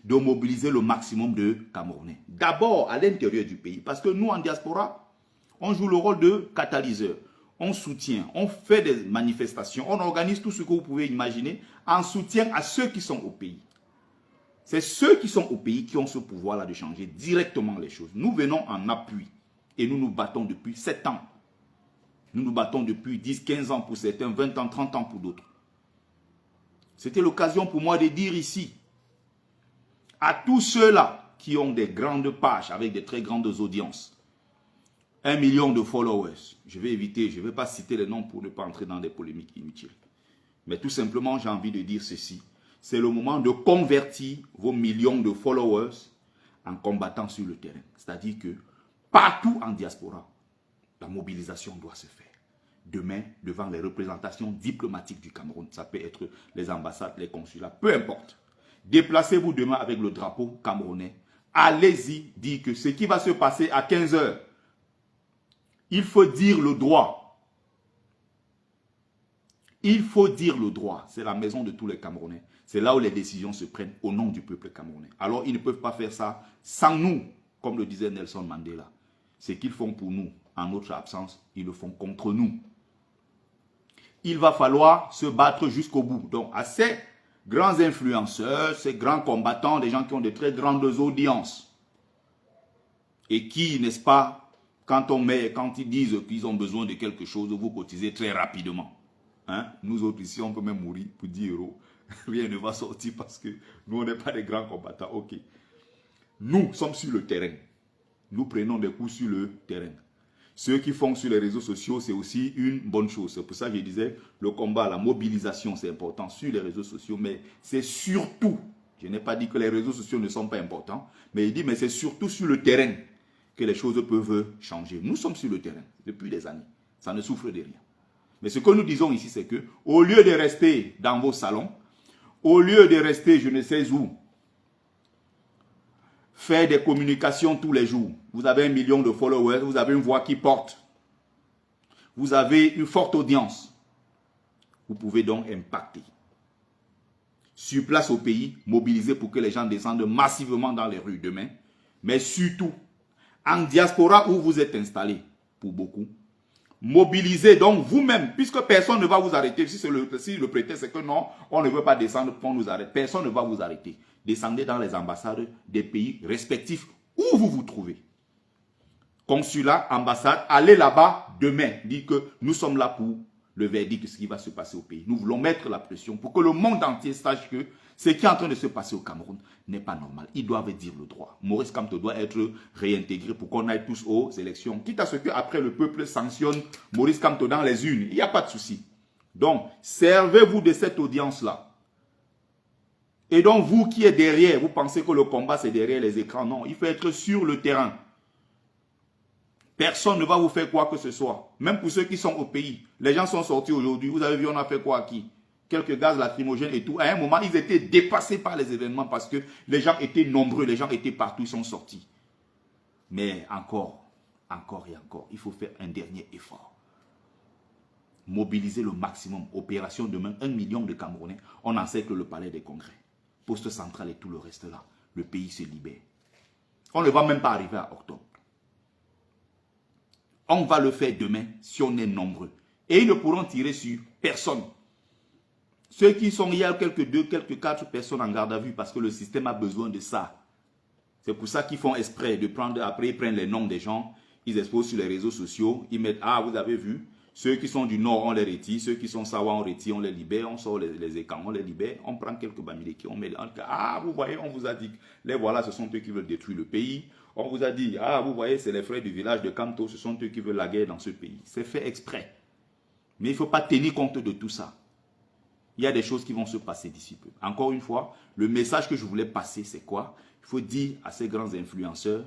de mobiliser le maximum de Camerounais. D'abord, à l'intérieur du pays. Parce que nous, en diaspora, on joue le rôle de catalyseur. On soutient, on fait des manifestations, on organise tout ce que vous pouvez imaginer en soutien à ceux qui sont au pays. C'est ceux qui sont au pays qui ont ce pouvoir-là de changer directement les choses. Nous venons en appui et nous nous battons depuis 7 ans. Nous nous battons depuis 10, 15 ans pour certains, 20 ans, 30 ans pour d'autres. C'était l'occasion pour moi de dire ici à tous ceux-là qui ont des grandes pages avec des très grandes audiences, 1 million de followers. Je vais éviter, je ne vais pas citer les noms pour ne pas entrer dans des polémiques inutiles. Mais tout simplement, j'ai envie de dire ceci. C'est le moment de convertir vos millions de followers en combattant sur le terrain. C'est-à-dire que partout en diaspora, la mobilisation doit se faire. Demain, devant les représentations diplomatiques du Cameroun, ça peut être les ambassades, les consulats, peu importe. Déplacez-vous demain avec le drapeau camerounais. Allez-y dire que ce qui va se passer à 15 h, il faut dire le droit. Il faut dire le droit. C'est la maison de tous les Camerounais. C'est là où les décisions se prennent au nom du peuple camerounais. Alors, ils ne peuvent pas faire ça sans nous, comme le disait Nelson Mandela. Ce qu'ils font pour nous, en notre absence, ils le font contre nous. Il va falloir se battre jusqu'au bout. Donc, à ces grands influenceurs, ces grands combattants, des gens qui ont de très grandes audiences et qui, n'est-ce pas, quand ils disent qu'ils ont besoin de quelque chose, vous cotisez très rapidement. Hein? Nous autres ici, on peut même mourir pour 10 €. Rien ne va sortir parce que nous, on n'est pas des grands combattants. Ok. Nous sommes sur le terrain. Nous prenons des coups sur le terrain. Ceux qui font sur les réseaux sociaux, c'est aussi une bonne chose. C'est pour ça que je disais, le combat, la mobilisation, c'est important sur les réseaux sociaux. Mais c'est surtout, je n'ai pas dit que les réseaux sociaux ne sont pas importants, mais il dit, mais c'est surtout sur le terrain que les choses peuvent changer. Nous sommes sur le terrain depuis des années. Ça ne souffre de rien. Mais ce que nous disons ici, c'est que au lieu de rester dans vos salons, au lieu de rester je ne sais où, faire des communications tous les jours, vous avez 1 million de followers, vous avez une voix qui porte, vous avez une forte audience, vous pouvez donc impacter. Sur place au pays, mobiliser pour que les gens descendent massivement dans les rues demain, mais surtout, en diaspora où vous êtes installés, pour beaucoup, mobilisez donc vous-même, puisque personne ne va vous arrêter. Si le prétexte c'est que non, on ne veut pas descendre pour nous arrêter, personne ne va vous arrêter. Descendez dans les ambassades des pays respectifs où vous vous trouvez. Consulat, ambassade, allez là-bas demain. Dites que nous sommes là pour le verdict de ce qui va se passer au pays. Nous voulons mettre la pression pour que le monde entier sache que ce qui est en train de se passer au Cameroun n'est pas normal. Ils doivent dire le droit. Maurice Kamto doit être réintégré pour qu'on aille tous aux élections. Quitte à ce qu'après le peuple sanctionne Maurice Kamto dans les urnes. Il n'y a pas de souci. Donc, servez-vous de cette audience-là. Et donc, vous qui êtes derrière, vous pensez que le combat c'est derrière les écrans. Non, il faut être sur le terrain. Personne ne va vous faire quoi que ce soit. Même pour ceux qui sont au pays. Les gens sont sortis aujourd'hui. Vous avez vu, on a fait quoi à qui? Quelques gaz lacrymogènes et tout. À un moment, ils étaient dépassés par les événements parce que les gens étaient nombreux, les gens étaient partout, ils sont sortis. Mais encore et encore, il faut faire un dernier effort. Mobiliser le maximum. Opération demain, 1 million de Camerounais. On encercle le palais des congrès. Poste central et tout le reste là. Le pays se libère. On ne va même pas arriver à octobre. On va le faire demain si on est nombreux. Et ils ne pourront tirer sur personne. Ceux qui sont, il y a quelques 4 personnes en garde à vue parce que le système a besoin de ça. C'est pour ça qu'ils font exprès de prendre, après ils prennent les noms des gens, ils exposent sur les réseaux sociaux, ils mettent, ah vous avez vu, ceux qui sont du nord on les retire, ceux qui sont Sawa on retire, on les libère, on sort les écans, on les libère, on prend quelques Bamileke, on met, ah vous voyez, on vous a dit, les voilà ce sont eux qui veulent détruire le pays. On vous a dit, ah vous voyez, c'est les frères du village de Kamto, ce sont eux qui veulent la guerre dans ce pays. C'est fait exprès. Mais il ne faut pas tenir compte de tout ça. Il y a des choses qui vont se passer d'ici peu. Encore une fois, le message que je voulais passer, c'est quoi? Il faut dire à ces grands influenceurs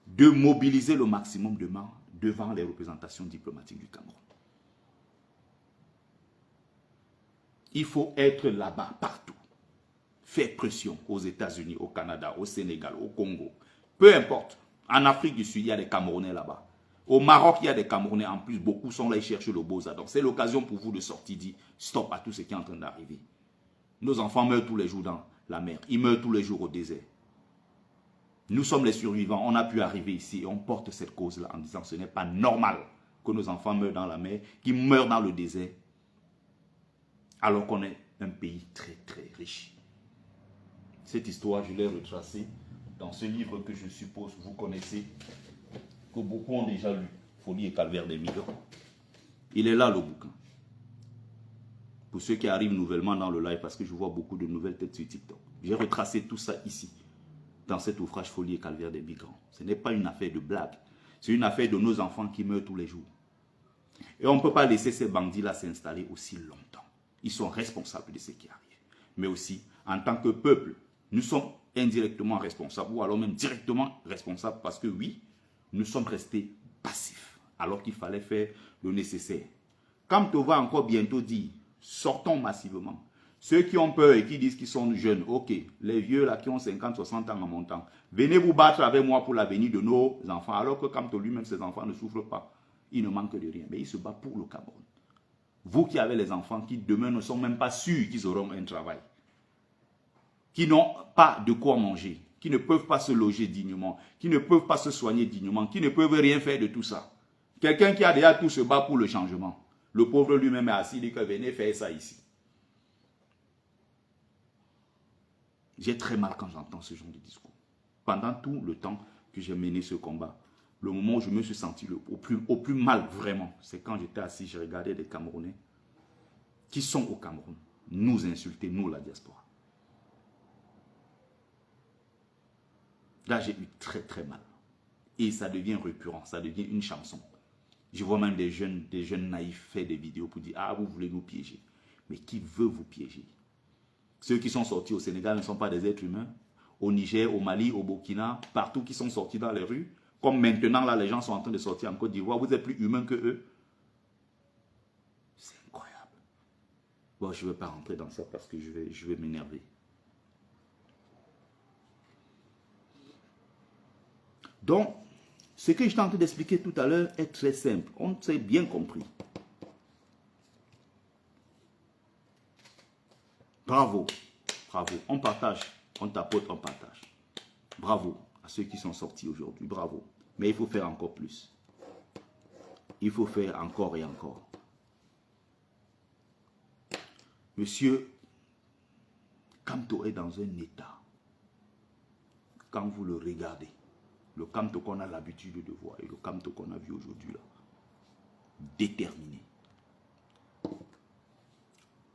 de mobiliser le maximum de mains devant les représentations diplomatiques du Cameroun. Il faut être là-bas, partout. Faire pression aux États-Unis, au Canada, au Sénégal, au Congo. Peu importe. En Afrique du Sud, il y a des Camerounais là-bas. Au Maroc, il y a des Camerounais. En plus, beaucoup sont là, ils cherchent le beaux-arts. Donc, c'est l'occasion pour vous de sortir, dire stop à tout ce qui est en train d'arriver. Nos enfants meurent tous les jours dans la mer. Ils meurent tous les jours au désert. Nous sommes les survivants. On a pu arriver ici et on porte cette cause-là en disant que ce n'est pas normal que nos enfants meurent dans la mer, qu'ils meurent dans le désert, alors qu'on est un pays très très riche. Cette histoire, je l'ai retracée dans ce livre que je suppose vous connaissez, que beaucoup ont déjà lu, Folie et calvaire des migrants. Il est là le bouquin. Pour ceux qui arrivent nouvellement dans le live, parce que je vois beaucoup de nouvelles têtes sur TikTok. J'ai retracé tout ça ici, dans cet ouvrage Folie et calvaire des migrants. Ce n'est pas une affaire de blague. C'est une affaire de nos enfants qui meurent tous les jours. Et on ne peut pas laisser ces bandits-là s'installer aussi longtemps. Ils sont responsables de ce qui arrive. Mais aussi, en tant que peuple, nous sommes indirectement responsables, ou alors même directement responsables, parce que oui, nous sommes restés passifs, alors qu'il fallait faire le nécessaire. Kamto va encore bientôt dire, sortons massivement. Ceux qui ont peur et qui disent qu'ils sont jeunes, ok, les vieux là qui ont 50, 60 ans en montant, venez vous battre avec moi pour l'avenir de nos enfants, alors que Kamto lui-même, ses enfants ne souffrent pas. Il ne manque de rien, mais il se bat pour le Cameroun. Vous qui avez les enfants qui demain ne sont même pas sûrs qu'ils auront un travail, qui n'ont pas de quoi manger, qui ne peuvent pas se loger dignement, qui ne peuvent pas se soigner dignement, qui ne peuvent rien faire de tout ça. Quelqu'un qui a déjà tout se bat pour le changement. Le pauvre lui-même est assis, il dit que venez faire ça ici. J'ai très mal quand j'entends ce genre de discours. Pendant tout le temps que j'ai mené ce combat, le moment où je me suis senti au plus mal vraiment, c'est quand j'étais assis, je regardais des Camerounais qui sont au Cameroun, nous insulter, nous la diaspora. Là, j'ai eu très très mal. Et ça devient récurrent, ça devient une chanson. Je vois même des jeunes naïfs faire des vidéos pour dire « Ah, vous voulez nous piéger ». Mais qui veut vous piéger? Ceux qui sont sortis au Sénégal ne sont pas des êtres humains. Au Niger, au Mali, au Burkina, partout qui sont sortis dans les rues. Comme maintenant, là, les gens sont en train de sortir en Côte d'Ivoire. Vous êtes plus humains que eux. C'est incroyable. Bon, je ne vais pas rentrer dans ça parce que je vais m'énerver. Donc, ce que j'étais en train d'expliquer tout à l'heure est très simple. On s'est bien compris. Bravo, bravo. On partage, on tapote, on partage. Bravo à ceux qui sont sortis aujourd'hui, bravo. Mais il faut faire encore plus. Il faut faire encore et encore. Monsieur Kamto est dans un état. Quand vous le regardez, le Kamto qu'on a l'habitude de voir et le Kamto qu'on a vu aujourd'hui là, déterminé,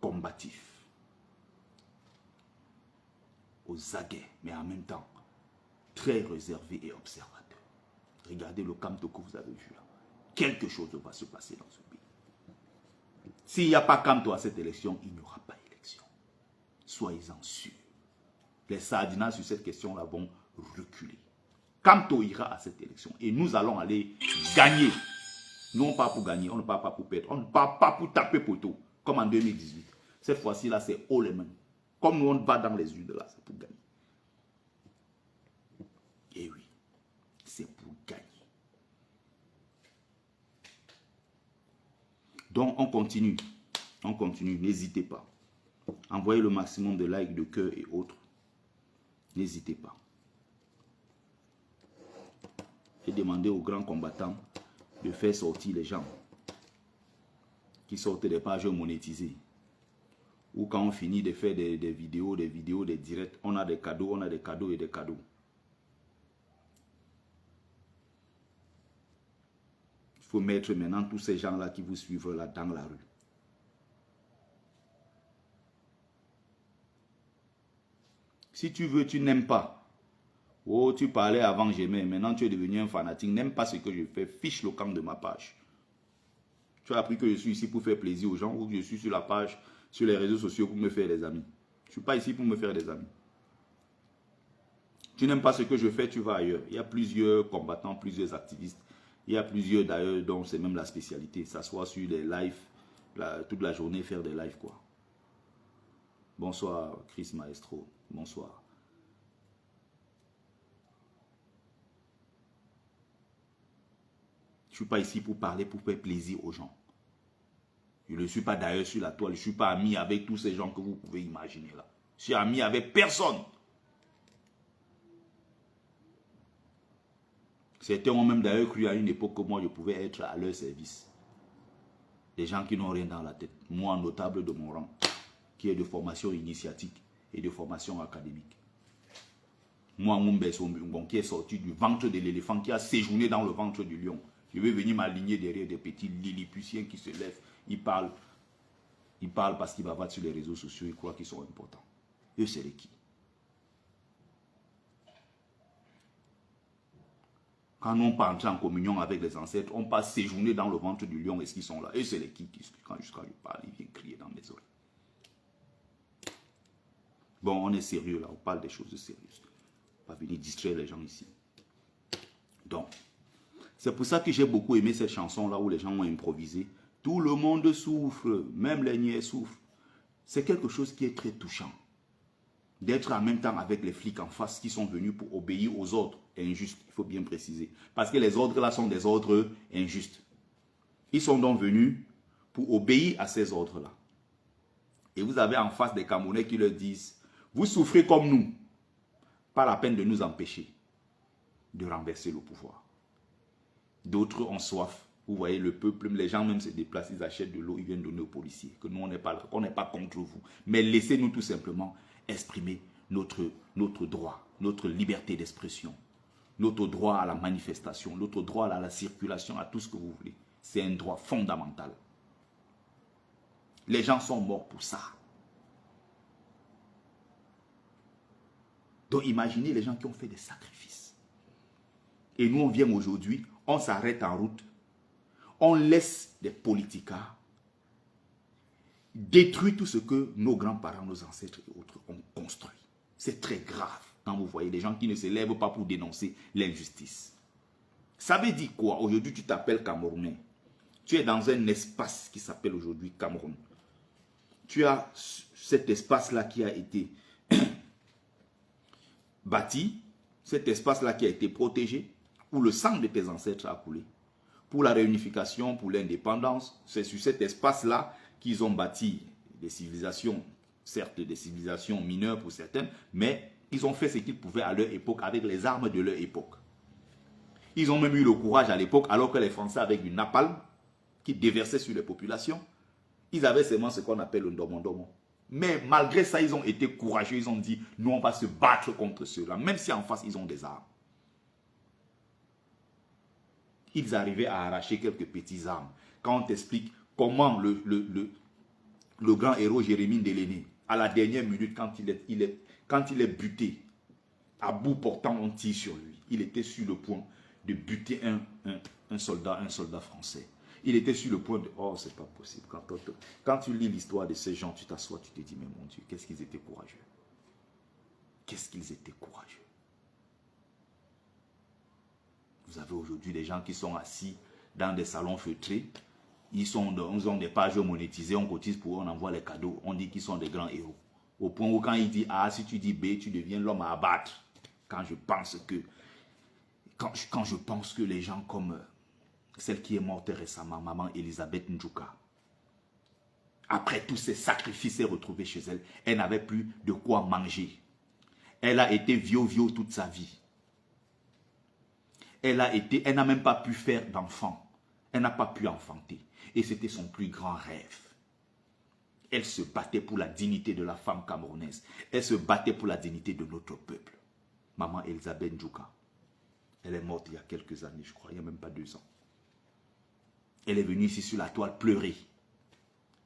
combatif, aux aguets, mais en même temps, très réservé et observateur. Regardez le Kamto que vous avez vu là. Quelque chose va se passer dans ce pays. S'il n'y a pas Kamto à cette élection, il n'y aura pas élection. Soyez-en sûrs. Les Sardinas sur cette question-là vont reculer. Kamto ira à cette élection et nous allons aller gagner. Nous, on part pour gagner, on ne part pas pour perdre. On ne part pas pour taper poteau, comme en 2018. Cette fois-ci, là, c'est haut les mains. Comme nous, on va dans les urnes, là, c'est pour gagner. Et oui, c'est pour gagner. Donc, on continue. On continue, n'hésitez pas. Envoyez le maximum de likes, de cœur et autres. N'hésitez pas. Et demandez aux grands combattants de faire sortir les gens qui sortent des pages monétisées. Ou quand on finit de faire des vidéos, des directs, on a des cadeaux et des cadeaux. Il faut mettre maintenant tous ces gens-là qui vous suivent là dans la rue. Si tu veux, tu n'aimes pas. Oh, tu parlais avant, j'aimais. Maintenant, tu es devenu un fanatique. N'aime pas ce que je fais. Fiche le camp de ma page. Tu as appris que je suis ici pour faire plaisir aux gens ou que je suis sur la page, sur les réseaux sociaux pour me faire des amis. Je ne suis pas ici pour me faire des amis. Tu n'aimes pas ce que je fais, tu vas ailleurs. Il y a plusieurs combattants, plusieurs activistes. Il y a plusieurs d'ailleurs dont c'est même la spécialité. S'asseoir sur des lives, toute la journée, faire des lives quoi. Bonsoir Chris Maestro. Bonsoir. Je ne suis pas ici pour parler, pour faire plaisir aux gens. Je ne suis pas d'ailleurs sur la toile. Je ne suis pas ami avec tous ces gens que vous pouvez imaginer là. Je suis ami avec personne. Certains ont même d'ailleurs cru à une époque que moi je pouvais être à leur service. Des gens qui n'ont rien dans la tête. Moi, notable de mon rang, qui est de formation initiatique et de formation académique. Moi, Moumbe Sombungon, qui est sorti du ventre de l'éléphant, qui a séjourné dans le ventre du lion. Je vais venir m'aligner derrière des petits lilliputiens qui se lèvent. Ils parlent parce qu'ils bavardent sur les réseaux sociaux. Ils croient qu'ils sont importants. Eux, c'est les qui? Quand on pas entrer en communion avec les ancêtres, on passe séjourner dans le ventre du lion. Est-ce qu'ils sont là? Et c'est les qui, quand je parle, ils viennent crier dans mes oreilles. Bon, on est sérieux là, on parle des choses sérieuses. On va venir distraire les gens ici. Donc, c'est pour ça que j'ai beaucoup aimé cette chanson-là où les gens ont improvisé. Tout le monde souffre, même les niais souffrent. C'est quelque chose qui est très touchant. D'être en même temps avec les flics en face qui sont venus pour obéir aux ordres injustes, il faut bien préciser. Parce que les ordres là sont des ordres injustes. Ils sont donc venus pour obéir à ces ordres-là. Et vous avez en face des Camerounais qui leur disent, vous souffrez comme nous, pas la peine de nous empêcher de renverser le pouvoir. D'autres ont soif. Vous voyez le peuple, les gens même se déplacent, ils achètent de l'eau, ils viennent donner aux policiers. Que nous, on n'est pas là, qu'on n'est pas contre vous. Mais laissez-nous tout simplement exprimer notre droit, notre liberté d'expression, notre droit à la manifestation, notre droit à la circulation, à tout ce que vous voulez. C'est un droit fondamental. Les gens sont morts pour ça. Donc imaginez les gens qui ont fait des sacrifices. Et nous, on vient aujourd'hui, on s'arrête en route, on laisse des politicards détruire tout ce que nos grands-parents, nos ancêtres et autres ont construit. C'est très grave quand vous voyez des gens qui ne se lèvent pas pour dénoncer l'injustice. Ça veut dire quoi? Aujourd'hui, tu t'appelles Camerounais. Tu es dans un espace qui s'appelle aujourd'hui Cameroun. Tu as cet espace-là qui a été bâti, cet espace-là qui a été protégé, où le sang de tes ancêtres a coulé. Pour la réunification, pour l'indépendance, c'est sur cet espace-là qu'ils ont bâti des civilisations, certes des civilisations mineures pour certaines, mais ils ont fait ce qu'ils pouvaient à leur époque avec les armes de leur époque. Ils ont même eu le courage à l'époque, alors que les Français avaient du napalm qui déversait sur les populations, ils avaient seulement ce qu'on appelle le ndomondomo. Mais malgré ça, ils ont été courageux, ils ont dit, nous on va se battre contre ceux-là, même si en face ils ont des armes. Ils arrivaient à arracher quelques petits armes. Quand on t'explique comment le grand héros Jérémie Ndeléné, à la dernière minute, quand il est buté, à bout portant, on tire sur lui. Il était sur le point de buter un soldat français. Il était sur le point de... Oh, c'est pas possible. Quand tu lis l'histoire de ces gens, tu t'assois, tu te dis, mais mon Dieu, qu'est-ce qu'ils étaient courageux. Qu'est-ce qu'ils étaient courageux. Vous avez aujourd'hui des gens qui sont assis dans des salons feutrés. Ils ont des pages monétisées, on cotise pour eux, on envoie les cadeaux. On dit qu'ils sont des grands héros. Au point où quand ils disent A, si tu dis B, tu deviens l'homme à abattre. Quand je pense que les gens comme celle qui est morte récemment, maman Elisabeth Ndjouka, après tous ces sacrifices et retrouvés chez elle, elle n'avait plus de quoi manger. Elle a été vieux toute sa vie. Elle n'a même pas pu faire d'enfant. Elle n'a pas pu enfanter. Et c'était son plus grand rêve. Elle se battait pour la dignité de la femme camerounaise. Elle se battait pour la dignité de notre peuple. Maman Elisabeth Ndjouka. Elle est morte il y a quelques années, je crois. Il n'y a même pas 2 ans. Elle est venue ici sur la toile pleurer.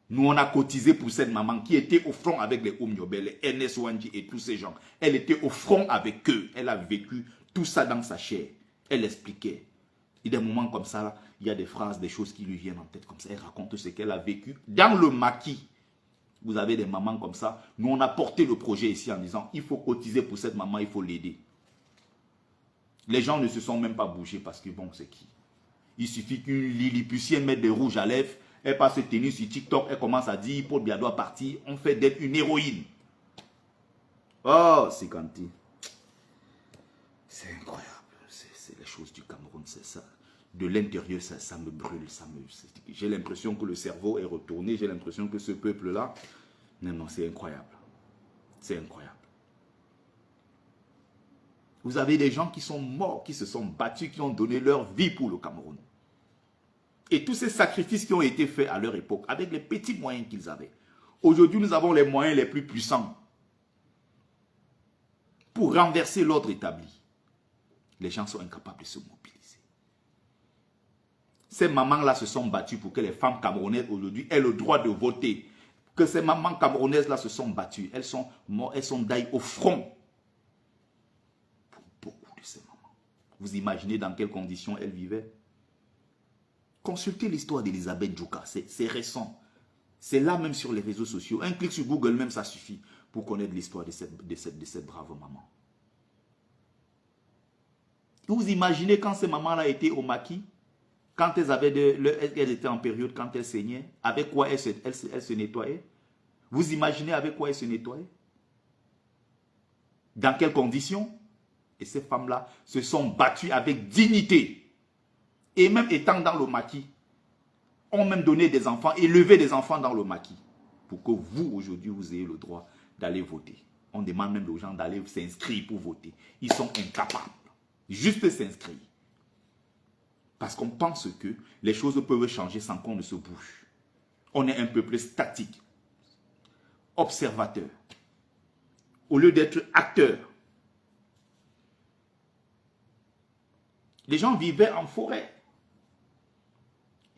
Nous, on a cotisé pour cette maman qui était au front avec les Oumniobé, les Ernest Wanji et tous ces gens. Elle était au front avec eux. Elle a vécu tout ça dans sa chair. Elle expliquait. Il y a des moments comme ça, là, il y a des phrases, des choses qui lui viennent en tête comme ça. Elle raconte ce qu'elle a vécu dans le maquis. Vous avez des mamans comme ça. Nous, on a porté le projet ici en disant, il faut cotiser pour cette maman, il faut l'aider. Les gens ne se sont même pas bougés parce que bon, c'est qui? Il suffit qu'une Lilliputienne mette des rouges à lèvres, elle passe tenue sur TikTok, elle commence à dire, Paul Biya doit partir, on fait d'elle une héroïne. Oh, c'est Kanti. C'est incroyable. C'est les choses du Cameroun, c'est ça. de l'intérieur, ça me brûle. J'ai l'impression que le cerveau est retourné. J'ai l'impression que ce peuple-là, non, c'est incroyable. C'est incroyable. Vous avez des gens qui sont morts, qui se sont battus, qui ont donné leur vie pour le Cameroun. Et tous ces sacrifices qui ont été faits à leur époque, avec les petits moyens qu'ils avaient. Aujourd'hui, nous avons les moyens les plus puissants pour renverser l'ordre établi. Les gens sont incapables de se mobiliser. Ces mamans-là se sont battues pour que les femmes camerounaises aujourd'hui aient le droit de voter. Que ces mamans camerounaises-là se sont battues. Elles sont mortes, elles sont d'ailleurs au front. Pour beaucoup de ces mamans. Vous imaginez dans quelles conditions elles vivaient? Consultez l'histoire d'Elisabeth Djouka, c'est récent. C'est là même sur les réseaux sociaux. Un clic sur Google même, ça suffit pour connaître l'histoire de cette brave maman. Vous imaginez quand ces mamans-là étaient au maquis, quand elles étaient en période, quand elles saignaient, avec quoi elles se nettoyaient? Vous imaginez avec quoi elles se nettoyaient? Dans quelles conditions? Et ces femmes-là se sont battues avec dignité. Et même étant dans le maquis, ont même donné des enfants, élevé des enfants dans le maquis. Pour que vous, aujourd'hui, vous ayez le droit d'aller voter. On demande même aux gens d'aller s'inscrire pour voter. Ils sont incapables. Juste s'inscrire. Parce qu'on pense que les choses peuvent changer sans qu'on ne se bouge. On est un peuple statique. Observateur. Au lieu d'être acteur. Les gens vivaient en forêt.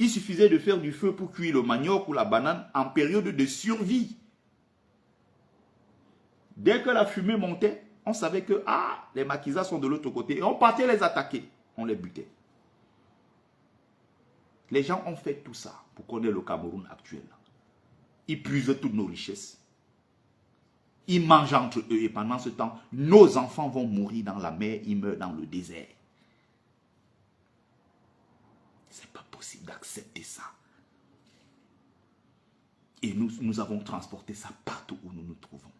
Il suffisait de faire du feu pour cuire le manioc ou la banane en période de survie. Dès que la fumée montait, on savait que les maquisards sont de l'autre côté. Et on partait les attaquer. On les butait. Les gens ont fait tout ça pour qu'on ait le Cameroun actuel. Ils puisent toutes nos richesses. Ils mangent entre eux. Et pendant ce temps, nos enfants vont mourir dans la mer. Ils meurent dans le désert. C'est pas possible d'accepter ça. Et nous avons transporté ça partout où nous nous trouvons.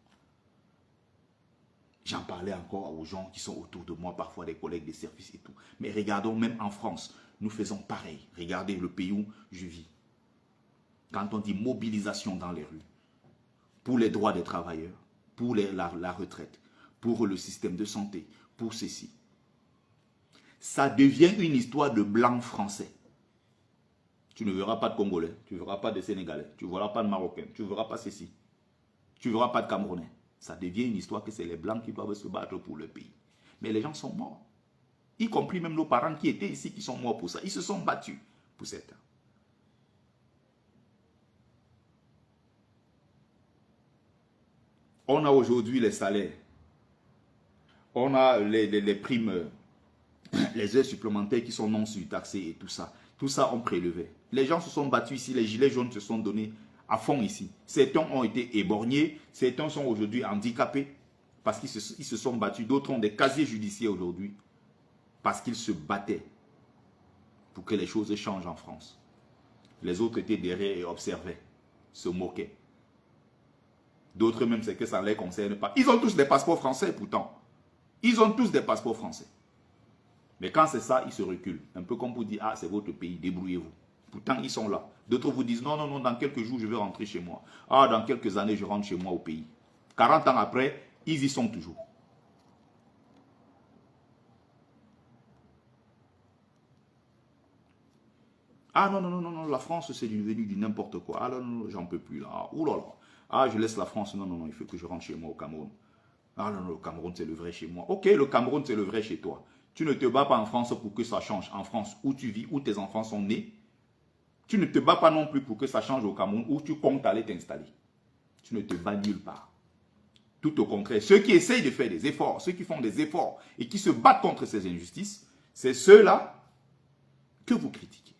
J'en parlais encore aux gens qui sont autour de moi, parfois des collègues des services et tout. Mais regardons, même en France, nous faisons pareil. Regardez le pays où je vis. Quand on dit mobilisation dans les rues, pour les droits des travailleurs, pour la retraite, pour le système de santé, pour ceci, ça devient une histoire de blancs français. Tu ne verras pas de Congolais, tu ne verras pas de Sénégalais, tu ne verras pas de Marocains, tu ne verras pas ceci, tu ne verras pas de Camerounais. Ça devient une histoire que c'est les Blancs qui doivent se battre pour le pays. Mais les gens sont morts. Y compris même nos parents qui étaient ici, qui sont morts pour ça. Ils se sont battus pour certains. On a aujourd'hui les salaires. On a les primes, les heures supplémentaires qui sont non surtaxées et tout ça. Tout ça, on prélevait. Les gens se sont battus ici, les gilets jaunes se sont donnés à fond ici. Certains ont été éborgnés, certains sont aujourd'hui handicapés parce qu'ils se sont battus. D'autres ont des casiers judiciaires aujourd'hui parce qu'ils se battaient pour que les choses changent en France. Les autres étaient derrière et observaient, se moquaient. D'autres même, c'est que ça ne les concerne pas. Ils ont tous des passeports français pourtant. Ils ont tous des passeports français. Mais quand c'est ça, ils se reculent. Un peu comme vous dites, c'est votre pays, débrouillez-vous. Pourtant, ils sont là. D'autres vous disent, non, dans quelques jours, je vais rentrer chez moi. Dans quelques années, je rentre chez moi au pays. 40 ans après, ils y sont toujours. Non, la France, c'est devenu du n'importe quoi. Non, j'en peux plus là. Ouh là là. Je laisse la France. Non, il faut que je rentre chez moi au Cameroun. Non, le Cameroun, c'est le vrai chez moi. Ok, le Cameroun, c'est le vrai chez toi. Tu ne te bats pas en France pour que ça change. En France, où tu vis, où tes enfants sont nés. Tu ne te bats pas non plus pour que ça change au Cameroun, où tu comptes aller t'installer. Tu ne te bats nulle part. Tout au contraire, ceux qui essayent de faire des efforts, ceux qui font des efforts et qui se battent contre ces injustices, c'est ceux-là que vous critiquez.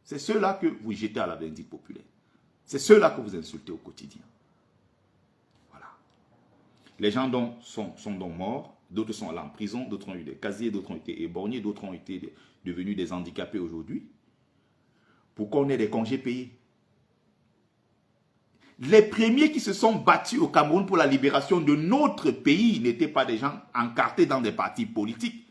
C'est ceux-là que vous jetez à la vindicte populaire. C'est ceux-là que vous insultez au quotidien. Voilà. Les gens sont donc morts, d'autres sont allés en prison, d'autres ont eu des casiers, d'autres ont été éborgnés, d'autres ont été devenus des handicapés aujourd'hui. Pour qu'on ait des congés payés. Les premiers qui se sont battus au Cameroun pour la libération de notre pays n'étaient pas des gens encartés dans des partis politiques.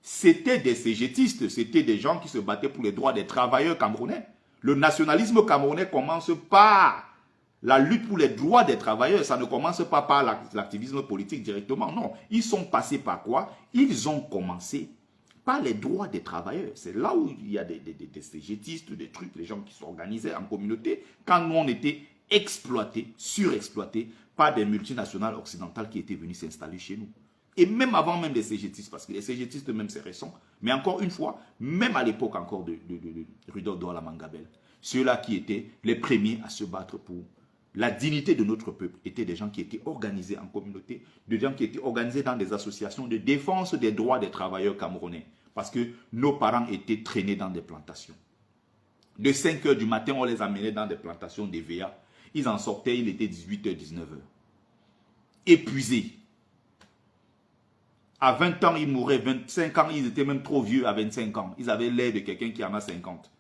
C'était des cégétistes, c'était des gens qui se battaient pour les droits des travailleurs camerounais. Le nationalisme camerounais commence par la lutte pour les droits des travailleurs. Ça ne commence pas par l'activisme politique directement, non. Ils sont passés par quoi? Ils ont commencé par les droits des travailleurs. C'est là où il y a des cégétistes, des trucs, les gens qui s'organisaient en communauté, quand nous on était exploités, surexploités par des multinationales occidentales qui étaient venues s'installer chez nous. Et même avant même les cégétistes, parce que les cégétistes même c'est récent, mais encore une fois, même à l'époque encore de Rudolf Douala Mangabel, ceux-là qui étaient les premiers à se battre pour la dignité de notre peuple étaient des gens qui étaient organisés en communauté, des gens qui étaient organisés dans des associations de défense des droits des travailleurs camerounais. Parce que nos parents étaient traînés dans des plantations. De 5 h du matin, on les amenait dans des plantations d'EVA. Ils en sortaient, il était 18 h, 19 h. Épuisés. À 20 ans, ils mouraient. 25 ans, ils étaient même trop vieux à 25 ans. Ils avaient l'air de quelqu'un qui en a 50.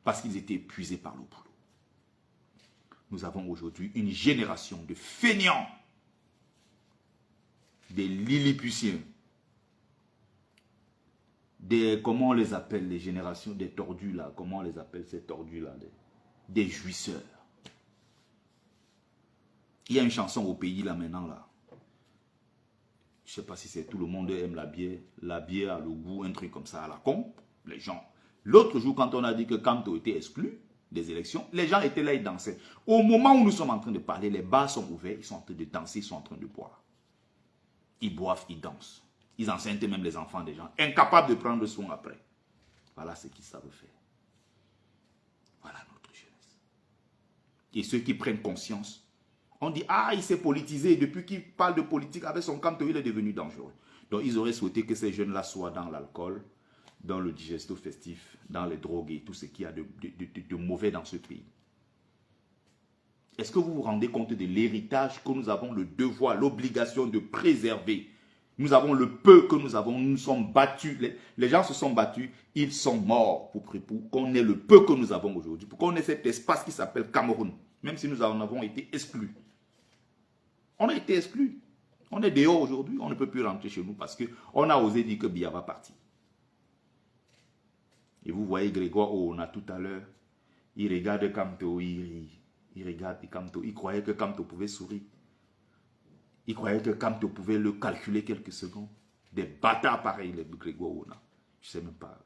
Parce qu'ils étaient épuisés par le boulot. Nous avons aujourd'hui une génération de feignants, des lilliputiens, des, comment on les appelle, les générations des tordus là, comment on les appelle ces tordus là, des jouisseurs. Il y a une chanson au pays là maintenant là. Je ne sais pas si c'est tout le monde aime la bière a le goût, un truc comme ça à la con, les gens. L'autre jour quand on a dit que Kamto était exclu des élections, les gens étaient là, ils dansaient. Au moment où nous sommes en train de parler, les bars sont ouverts, ils sont en train de danser, ils sont en train de boire. Ils boivent, ils dansent. Ils enceintent même les enfants des gens, incapables de prendre soin après. Voilà ce qu'ils savent faire. Voilà notre jeunesse. Et ceux qui prennent conscience, on dit, ah, il s'est politisé, depuis qu'il parle de politique avec son Kamto, il est devenu dangereux. Donc ils auraient souhaité que ces jeunes-là soient dans l'alcool, dans le digesto festif, dans les drogues et tout ce qu'il y a de mauvais dans ce pays. Est-ce que vous vous rendez compte de l'héritage que nous avons le devoir, l'obligation de préserver? Nous avons le peu que nous avons, nous nous sommes battus, les gens se sont battus, ils sont morts pour qu'on ait le peu que nous avons aujourd'hui, pour qu'on ait cet espace qui s'appelle Cameroun, même si nous en avons été exclus. On a été exclus. On est dehors aujourd'hui, on ne peut plus rentrer chez nous parce qu'on a osé dire que Biya va partir. Et vous voyez Grégoire Oona tout à l'heure, il regarde Kamto, il rit. Il regarde Kamto, il croyait que Kamto pouvait sourire. Il croyait que Kamto pouvait le calculer quelques secondes. Des bâtards pareils, les Grégoire Oona. Je ne sais même pas.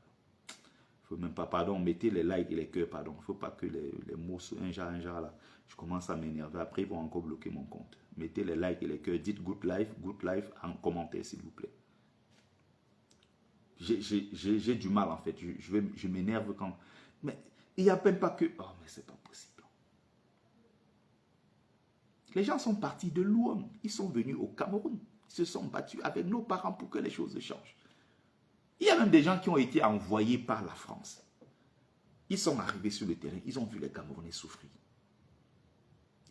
Il ne faut même pas, pardon, mettez les likes et les cœurs, pardon. Il ne faut pas que les mots, un genre là. Je commence à m'énerver. Après, ils vont encore bloquer mon compte. Mettez les likes et les cœurs. Dites good life en commentaire, s'il vous plaît. J'ai du mal en fait, je m'énerve quand... Mais il n'y a même pas que... Oh mais c'est pas possible. Les gens sont partis de loin, ils sont venus au Cameroun, ils se sont battus avec nos parents pour que les choses changent. Il y a même des gens qui ont été envoyés par la France. Ils sont arrivés sur le terrain, ils ont vu les Camerounais souffrir.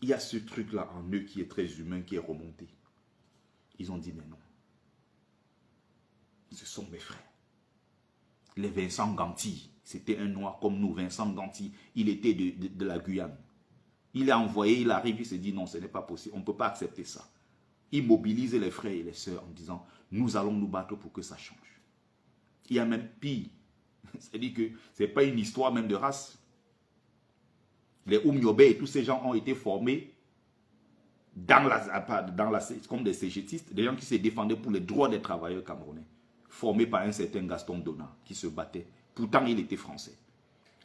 Il y a ce truc-là en eux qui est très humain, qui est remonté. Ils ont dit mais non. Ce sont mes frères. Les Vincent Ganti, c'était un noir comme nous, Vincent Ganti, il était de la Guyane. Il est envoyé, il arrive, il se dit non, ce n'est pas possible, on ne peut pas accepter ça. Il mobilise les frères et les sœurs en disant, nous allons nous battre pour que ça change. Il y a même pire, c'est-à-dire que ce n'est pas une histoire même de race. Les Oumyobe et tous ces gens ont été formés comme des cégétistes, des gens qui se défendaient pour les droits des travailleurs camerounais. Formé par un certain Gaston Donat qui se battait. Pourtant, il était français.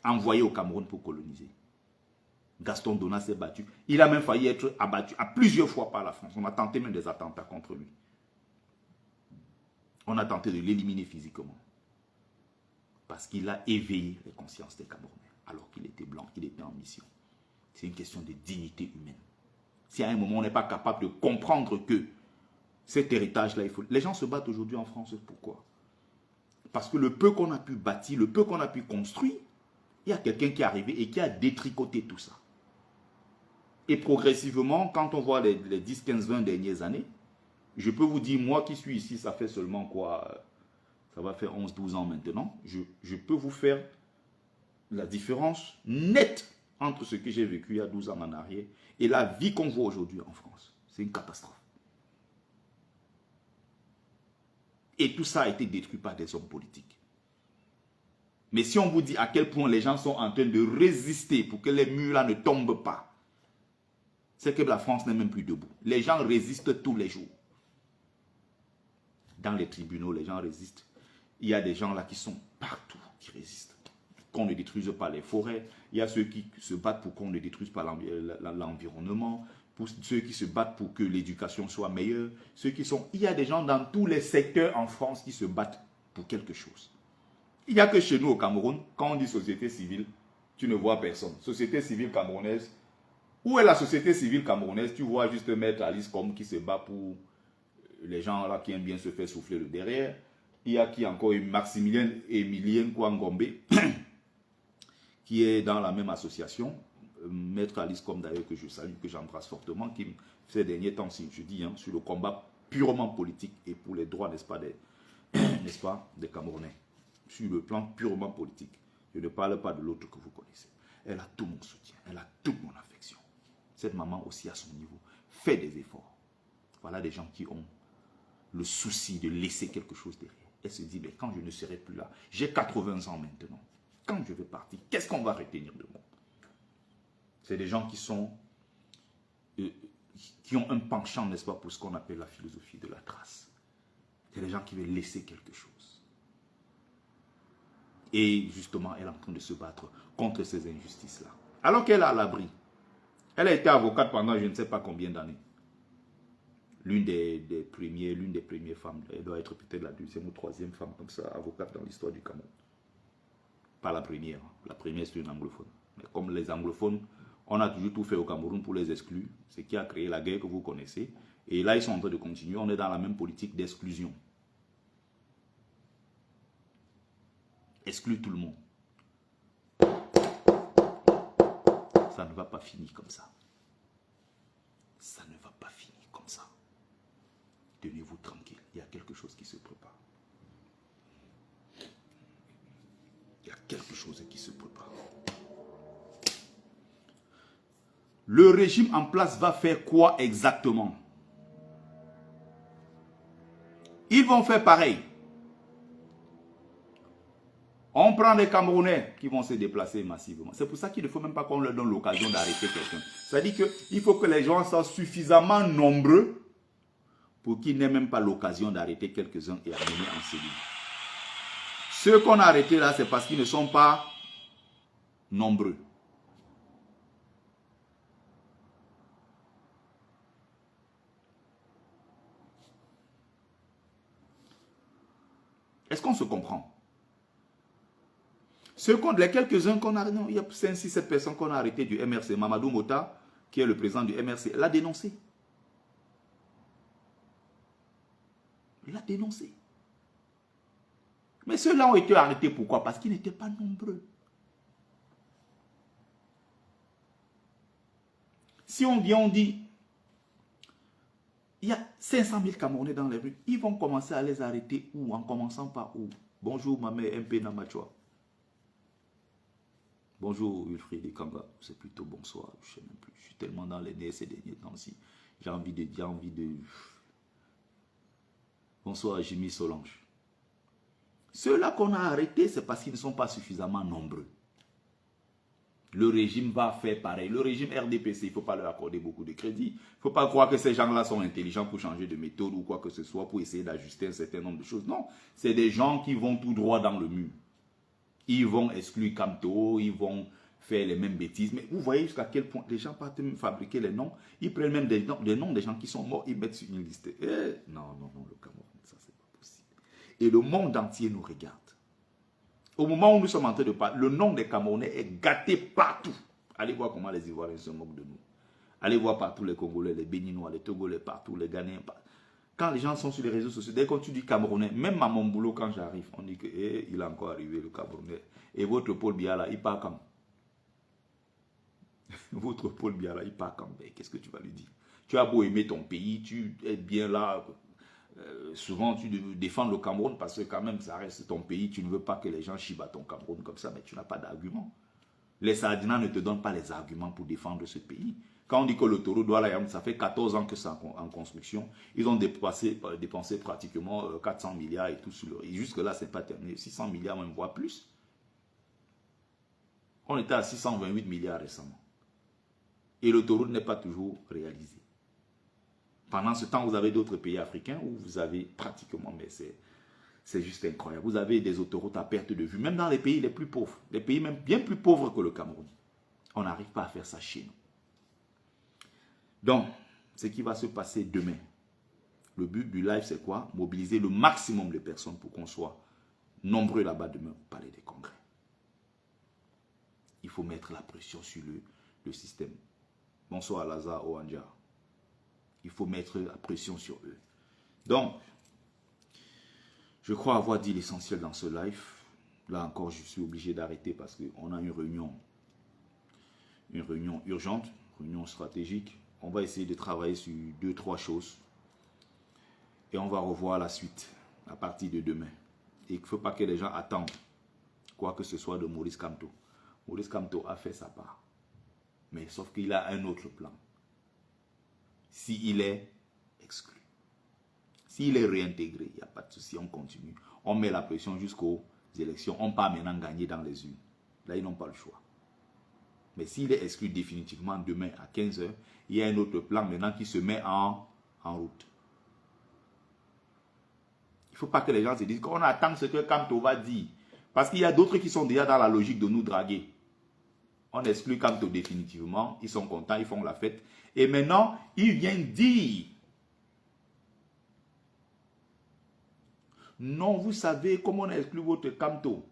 Envoyé au Cameroun pour coloniser. Gaston Donat s'est battu. Il a même failli être abattu à plusieurs fois par la France. On a tenté même des attentats contre lui. On a tenté de l'éliminer physiquement. Parce qu'il a éveillé les consciences des Camerounais. Alors qu'il était blanc, qu'il était en mission. C'est une question de dignité humaine. Si à un moment on n'est pas capable de comprendre que cet héritage-là, il faut... Les gens se battent aujourd'hui en France, pourquoi? Parce que le peu qu'on a pu bâtir, le peu qu'on a pu construire, il y a quelqu'un qui est arrivé et qui a détricoté tout ça. Et progressivement, quand on voit les 10, 15, 20 dernières années, je peux vous dire, moi qui suis ici, ça fait seulement quoi? Ça va faire 11, 12 ans maintenant. Je peux vous faire la différence nette entre ce que j'ai vécu il y a 12 ans en arrière et la vie qu'on voit aujourd'hui en France. C'est une catastrophe. Et tout ça a été détruit par des hommes politiques. Mais si on vous dit à quel point les gens sont en train de résister pour que les murs là ne tombent pas, c'est que la France n'est même plus debout. Les gens résistent tous les jours. Dans les tribunaux, les gens résistent. Il y a des gens là qui sont partout, qui résistent. Qu'on ne détruise pas les forêts. Il y a ceux qui se battent pour qu'on ne détruise pas l'environnement. Pour ceux qui se battent pour que l'éducation soit meilleure. Il y a des gens dans tous les secteurs en France qui se battent pour quelque chose. Il n'y a que chez nous au Cameroun, quand on dit société civile, tu ne vois personne. Société civile camerounaise. Où est la société civile camerounaise? Tu vois juste Maître Alice Comme qui se bat pour les gens là qui aiment bien se faire souffler le derrière. Il y a qui encore Maximilien Emilien Kouangombe qui est dans la même association. Maître Alice Comme d'ailleurs que je salue, que j'embrasse fortement, qui ces derniers temps, si je dis, sur le combat purement politique et pour les droits, n'est-ce pas, des Camerounais. Sur le plan purement politique. Je ne parle pas de l'autre que vous connaissez. Elle a tout mon soutien, elle a toute mon affection. Cette maman aussi à son niveau fait des efforts. Voilà des gens qui ont le souci de laisser quelque chose derrière. Elle se dit, mais quand je ne serai plus là, j'ai 80 ans maintenant. Quand je vais partir, qu'est-ce qu'on va retenir de moi? C'est des gens qui ont un penchant, n'est-ce pas, pour ce qu'on appelle la philosophie de la trace. C'est des gens qui veulent laisser quelque chose. Et justement, elle est en train de se battre contre ces injustices-là. Alors qu'elle est à l'abri. Elle a été avocate pendant je ne sais pas combien d'années. L'une des premières femmes. Elle doit être peut-être la deuxième ou troisième femme comme ça, avocate dans l'histoire du Cameroun. Pas la première. La première, c'est une anglophone. Mais comme les anglophones, on a toujours tout fait au Cameroun pour les exclure. Ce qui a créé la guerre que vous connaissez. Et là, ils sont en train de continuer. On est dans la même politique d'exclusion. Exclure tout le monde. Ça ne va pas finir comme ça. Ça ne va pas finir comme ça. Tenez-vous tranquille. Il y a quelque chose qui se prépare. Il y a quelque chose qui se prépare. Le régime en place va faire quoi exactement? Ils vont faire pareil. On prend des Camerounais qui vont se déplacer massivement. C'est pour ça qu'il ne faut même pas qu'on leur donne l'occasion d'arrêter quelqu'un. C'est-à-dire qu'il faut que les gens soient suffisamment nombreux pour qu'ils n'aient même pas l'occasion d'arrêter quelques-uns et amener en cellule. Ceux qu'on a arrêtés là, c'est parce qu'ils ne sont pas nombreux. Est-ce qu'on se comprend? Les quelques-uns qu'on a, non, il y a 5, 6, 7 personnes qu'on a arrêtées du MRC. Mamadou Mota, qui est le président du MRC, l'a dénoncé. Il l'a dénoncé. Mais ceux-là ont été arrêtés pourquoi? Parce qu'ils n'étaient pas nombreux. Si on vient, on dit, il y a 500 000 Camerounais dans les rues, ils vont commencer à les arrêter où? En commençant par où? Bonjour, ma mère MP Namachua. Bonjour Wilfried Kanga, c'est plutôt bonsoir, je ne sais même plus, je suis tellement dans les nerfs ces derniers temps-ci, j'ai envie de... Bonsoir Jimmy Solange. Ceux-là qu'on a arrêtés, c'est parce qu'ils ne sont pas suffisamment nombreux. Le régime va faire pareil. Le régime RDPC, il ne faut pas leur accorder beaucoup de crédit. Il ne faut pas croire que ces gens-là sont intelligents pour changer de méthode ou quoi que ce soit, pour essayer d'ajuster un certain nombre de choses. Non, c'est des gens qui vont tout droit dans le mur. Ils vont exclure Camto, ils vont faire les mêmes bêtises. Mais vous voyez jusqu'à quel point les gens partent même fabriquer les noms. Ils prennent même des noms des gens qui sont morts, ils mettent sur une liste. Non, le Cameroun, ça c'est pas possible. Et le monde entier nous regarde. Au moment où nous sommes en train de parler, le nom des Camerounais est gâté partout. Allez voir comment les Ivoiriens se moquent de nous. Allez voir partout les Congolais, les Béninois, les Togolais, partout, les Ghanéens. Quand les gens sont sur les réseaux sociaux, dès que tu dis Camerounais, même à mon boulot quand j'arrive, on dit que il est encore arrivé le Camerounais. Et votre Paul Biala, il part quand? Votre Paul Biala, il part quand? Qu'est-ce que tu vas lui dire? Tu as beau aimer ton pays, tu es bien là. Souvent, tu défends le Cameroun parce que quand même, ça reste ton pays. Tu ne veux pas que les gens chibent à ton Cameroun comme ça, mais tu n'as pas d'argument. Les Sardinats ne te donnent pas les arguments pour défendre ce pays. Quand on dit que l'autoroute Douala-Yaoundé, ça fait 14 ans que c'est en construction, ils ont dépensé pratiquement 400 milliards et tout. Et jusque-là, ce n'est pas terminé. 600 milliards, même voire plus. On était à 628 milliards récemment. Et l'autoroute n'est pas toujours réalisée. Pendant ce temps, vous avez d'autres pays africains où vous avez pratiquement, mais c'est juste incroyable. Vous avez des autoroutes à perte de vue, même dans les pays les plus pauvres, les pays même bien plus pauvres que le Cameroun. On n'arrive pas à faire ça chez nous. Donc, ce qui va se passer demain, le but du live, c'est quoi? Mobiliser le maximum de personnes pour qu'on soit nombreux là-bas demain au Palais des Congrès. Il faut mettre la pression sur le système. Bonsoir Lazare Oanja. Il faut mettre la pression sur eux. Donc, je crois avoir dit l'essentiel dans ce live. Là encore, je suis obligé d'arrêter parce qu'on a une réunion urgente, une réunion stratégique. On va essayer de travailler sur 2-3 choses. Et on va revoir la suite à partir de demain. Et il ne faut pas que les gens attendent quoi que ce soit de Maurice Kamto. Maurice Kamto a fait sa part. Mais sauf qu'il a un autre plan. S'il est exclu. S'il est réintégré, il n'y a pas de souci, on continue. On met la pression jusqu'aux élections. On part maintenant gagner dans les urnes. Là, ils n'ont pas le choix. Mais s'il est exclu définitivement demain à 15 h, il y a un autre plan maintenant qui se met en route. Il ne faut pas que les gens se disent qu'on attend ce que Kamto va dire. Parce qu'il y a d'autres qui sont déjà dans la logique de nous draguer. On exclut Kamto définitivement. Ils sont contents, ils font la fête. Et maintenant, ils viennent dire non, vous savez comment on exclut votre Kamto.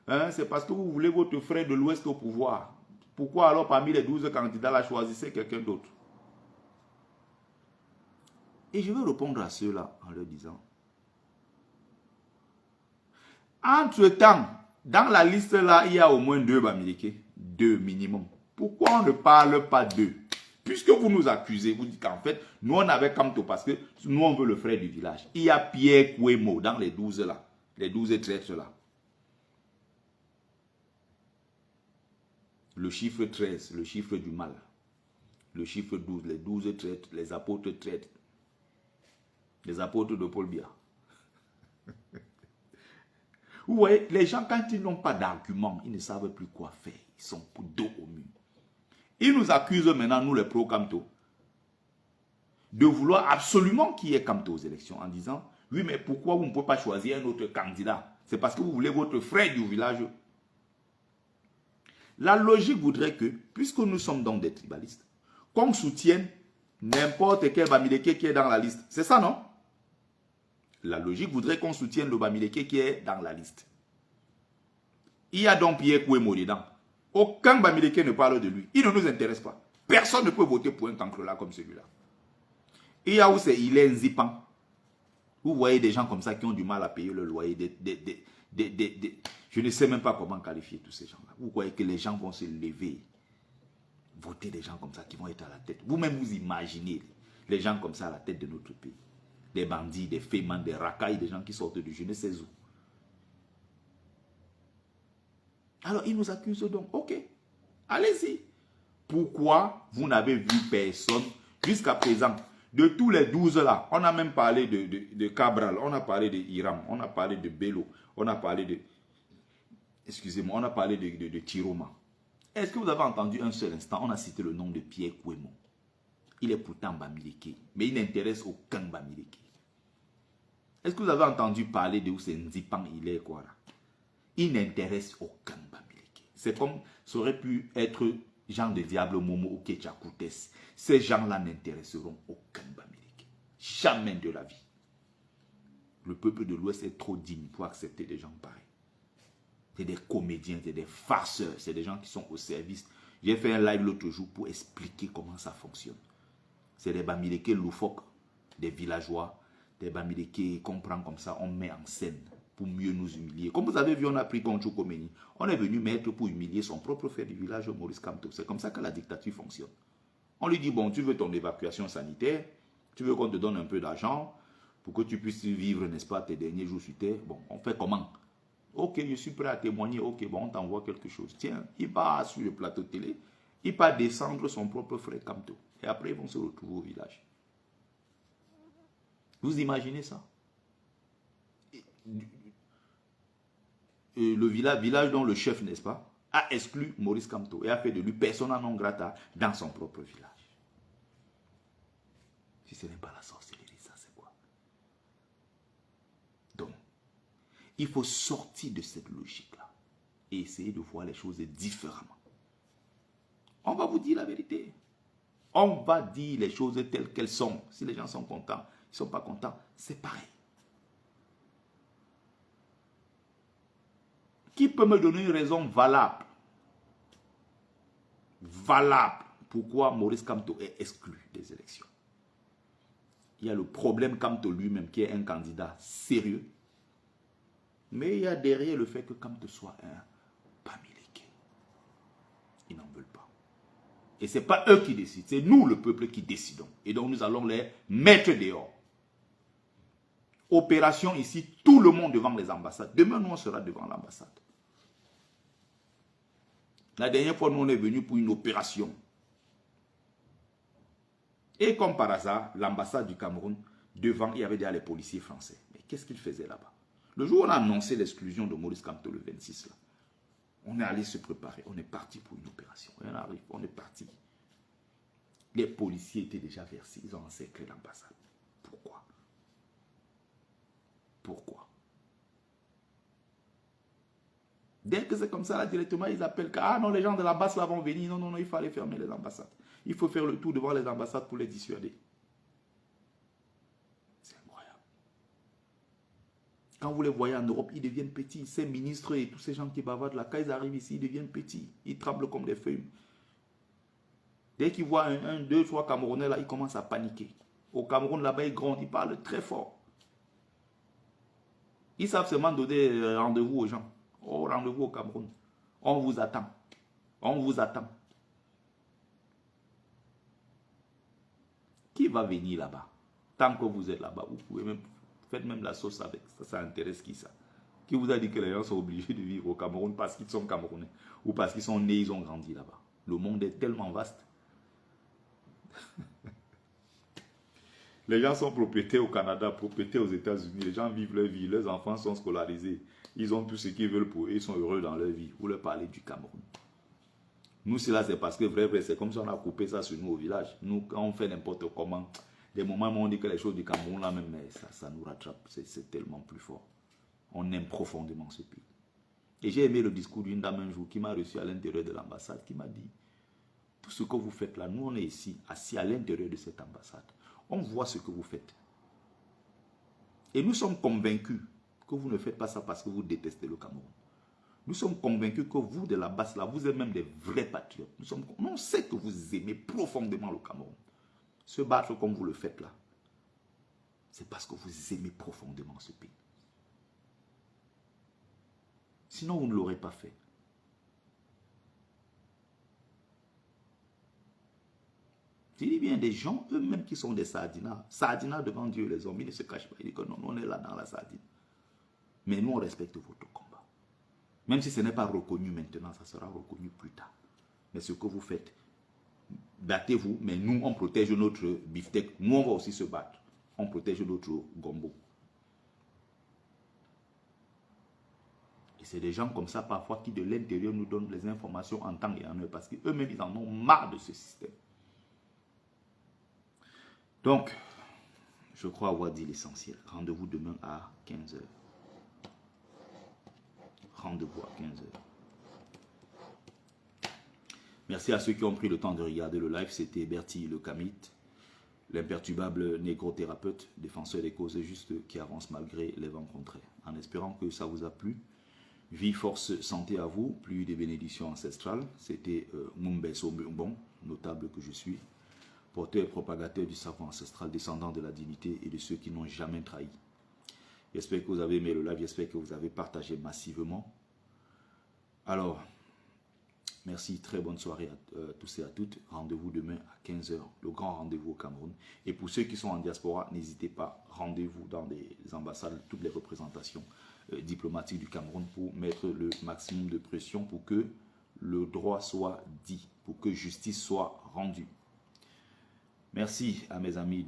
Hein, c'est parce que vous voulez votre frère de l'Ouest au pouvoir. Pourquoi alors parmi les 12 candidats là, choisissez quelqu'un d'autre? Et je vais répondre à ceux-là en leur disant, entre-temps, dans la liste là, il y a au moins 2 Bamileke. 2 minimum. Pourquoi on ne parle pas d'eux? Puisque vous nous accusez, vous dites qu'en fait, nous on avait Kamto parce que nous on veut le frère du village. Il y a Pierre Kouemo dans les 12 là, les 12 traîtres là. Le chiffre 13, le chiffre du mal. Le chiffre 12, les 12 traîtres, les apôtres traîtres. Les apôtres de Paul Biya. Vous voyez, les gens, quand ils n'ont pas d'argument, ils ne savent plus quoi faire. Ils sont dos au mur. Ils nous accusent maintenant, nous les pro-Kamto, de vouloir absolument qu'il y ait Kamto aux élections en disant, oui, mais pourquoi vous ne pouvez pas choisir un autre candidat? C'est parce que vous voulez votre frère du village. La logique voudrait que, puisque nous sommes donc des tribalistes, qu'on soutienne n'importe quel Bamileke qui est dans la liste. C'est ça, non? La logique voudrait qu'on soutienne le Bamileke qui est dans la liste. Il y a donc Pierre Kouemo dedans. Aucun Bamileke ne parle de lui. Il ne nous intéresse pas. Personne ne peut voter pour un cancre-là comme celui-là. Il y a où c'est il est Nzipan. Vous voyez des gens comme ça qui ont du mal à payer le loyer. Je ne sais même pas comment qualifier tous ces gens-là. Vous voyez que les gens vont se lever. Voter des gens comme ça qui vont être à la tête. Vous-même vous imaginez les gens comme ça à la tête de notre pays. Des bandits, des fémans, des racailles, des gens qui sortent de je ne sais où. Alors, ils nous accusent donc. Ok, allez-y. Pourquoi vous n'avez vu personne jusqu'à présent? De tous les 12 là, on a même parlé de Cabral, on a parlé de Hiram, on a parlé de Bello, on a parlé de... Excusez-moi, on a parlé de Tiroma. Est-ce que vous avez entendu un seul instant, on a cité le nom de Pierre Kouemo? Il est pourtant Bamileke, mais il n'intéresse aucun Bamileke. Est-ce que vous avez entendu parler de où c'est Nzipan, il est quoi là? Il n'intéresse aucun Bamileke. C'est comme, ça aurait pu être Jean de Diable, Momo ou Ketchakoutes. Ces gens-là n'intéresseront aucun Bamileke. Jamais de la vie. Le peuple de l'Ouest est trop digne pour accepter des gens pareils. C'est des comédiens, c'est des farceurs, c'est des gens qui sont au service. J'ai fait un live l'autre jour pour expliquer comment ça fonctionne. C'est des Bamileke loufoques, des villageois, des Bamileke qu'on prend comme ça, on met en scène pour mieux nous humilier. Comme vous avez vu, on a pris Koncho Komeni. On est venu mettre pour humilier son propre frère du village, Maurice Kamto. C'est comme ça que la dictature fonctionne. On lui dit, bon, tu veux ton évacuation sanitaire, tu veux qu'on te donne un peu d'argent pour que tu puisses vivre, n'est-ce pas, tes derniers jours sur terre. Bon, on fait comment? Ok, je suis prêt à témoigner. Ok, bon, on t'envoie quelque chose. Tiens, il va sur le plateau télé. Il va descendre son propre frère Kamto. Et après, ils vont se retrouver au village. Vous imaginez ça? Le village dont le chef, n'est-ce pas, a exclu Maurice Kamto et a fait de lui persona non grata dans son propre village. Si ce n'est pas la sorcellerie, ça c'est quoi? Donc, il faut sortir de cette logique-là et essayer de voir les choses différemment. On va vous dire la vérité. On va dire les choses telles qu'elles sont. Si les gens sont contents, ils ne sont pas contents, c'est pareil. Qui peut me donner une raison valable? Valable. Pourquoi Maurice Kamto est exclu des élections? Il y a le problème Kamto lui-même qui est un candidat sérieux. Mais il y a derrière le fait que Kamto soit un Bamileke. Ils n'en veulent pas. Et ce n'est pas eux qui décident, c'est nous le peuple qui décidons. Et donc nous allons les mettre dehors. Opération ici, tout le monde devant les ambassades. Demain, nous on sera devant l'ambassade. La dernière fois, nous on est venus pour une opération. Et comme par hasard, l'ambassade du Cameroun, devant, il y avait déjà les policiers français. Mais qu'est-ce qu'ils faisaient là-bas? Le jour où on a annoncé l'exclusion de Maurice Kamto le 26, là, on est allé se préparer. On est parti pour une opération. Et on arrive, on est parti. Les policiers étaient déjà versés. Ils ont encerclé l'ambassade. Pourquoi? Pourquoi? Dès que c'est comme ça, là, directement, ils appellent que, ah non, les gens de l'ambassade vont venir. Non, non, non, il fallait fermer les ambassades. Il faut faire le tour devant les ambassades pour les dissuader. C'est incroyable. Quand vous les voyez en Europe, ils deviennent petits. Ces ministres et tous ces gens qui bavardent là, quand ils arrivent ici, ils deviennent petits. Ils tremblent comme des feuilles. Dès qu'ils voient un, deux, trois Camerounais là, ils commencent à paniquer. Au Cameroun, là-bas, ils grondent, ils parlent très fort. Ils savent seulement donner rendez-vous aux gens. Oh, rendez-vous au Cameroun. On vous attend. On vous attend. Qui va venir là-bas? Tant que vous êtes là-bas, vous pouvez même, faites même la sauce avec. Ça intéresse qui ça? Qui vous a dit que les gens sont obligés de vivre au Cameroun parce qu'ils sont Camerounais ou parce qu'ils sont nés, ils ont grandi là-bas? Le monde est tellement vaste. Les gens sont propriétaires au Canada, propriétaires aux États-Unis. Les gens vivent leur vie, leurs enfants sont scolarisés. Ils ont tout ce qu'ils veulent pour eux, ils sont heureux dans leur vie. Vous leur parlez du Cameroun. Nous, cela, c'est parce que vrai, c'est comme si on a coupé ça sur nous au village. Nous, quand on fait n'importe comment, des moments où on dit que les choses du Cameroun, là même, mais ça nous rattrape. C'est tellement plus fort. On aime profondément ce pays. Et j'ai aimé le discours d'une dame un jour qui m'a reçu à l'intérieur de l'ambassade, qui m'a dit, tout ce que vous faites là, nous, on est ici, assis à l'intérieur de cette ambassade. On voit ce que vous faites. Et nous sommes convaincus que vous ne faites pas ça parce que vous détestez le Cameroun. Nous sommes convaincus que vous, de la base là, vous êtes même des vrais patriotes. On sait que vous aimez profondément le Cameroun. Se battre comme vous le faites là, c'est parce que vous aimez profondément ce pays. Sinon, vous ne l'aurez pas fait. Je dis bien des gens, eux-mêmes qui sont des sardinats. Sardinats devant Dieu, les hommes, ils ne se cachent pas. Ils disent que non, on est là dans la sardine. Mais nous, on respecte votre combat. Même si ce n'est pas reconnu maintenant, ça sera reconnu plus tard. Mais ce que vous faites, battez-vous, mais nous, on protège notre beefsteak. Nous, on va aussi se battre. On protège notre gombo. Et c'est des gens comme ça, parfois, qui de l'intérieur nous donnent les informations en temps et en heure. Parce qu'eux-mêmes, ils en ont marre de ce système. Donc, je crois avoir dit l'essentiel. Rendez-vous demain à 15 h. Rendez-vous à 15 h. Merci à ceux qui ont pris le temps de regarder le live. C'était Bertie le Kamite, l'imperturbable négro-thérapeute, défenseur des causes justes qui avance malgré les vents contraires. En espérant que ça vous a plu. Vie, force, santé à vous. Plus de bénédictions ancestrales. C'était Mumbeso Mbon, notable que je suis. Porteur et propagateur du savoir ancestral, descendant de la dignité et de ceux qui n'ont jamais trahi. J'espère que vous avez aimé le live, j'espère que vous avez partagé massivement. Alors, Merci, très bonne soirée à tous et à toutes. Rendez-vous demain à 15 h, le grand rendez-vous au Cameroun. Et pour ceux qui sont en diaspora, n'hésitez pas, rendez-vous dans les ambassades, toutes les représentations diplomatiques du Cameroun pour mettre le maximum de pression pour que le droit soit dit, pour que justice soit rendue. Merci à mes amis.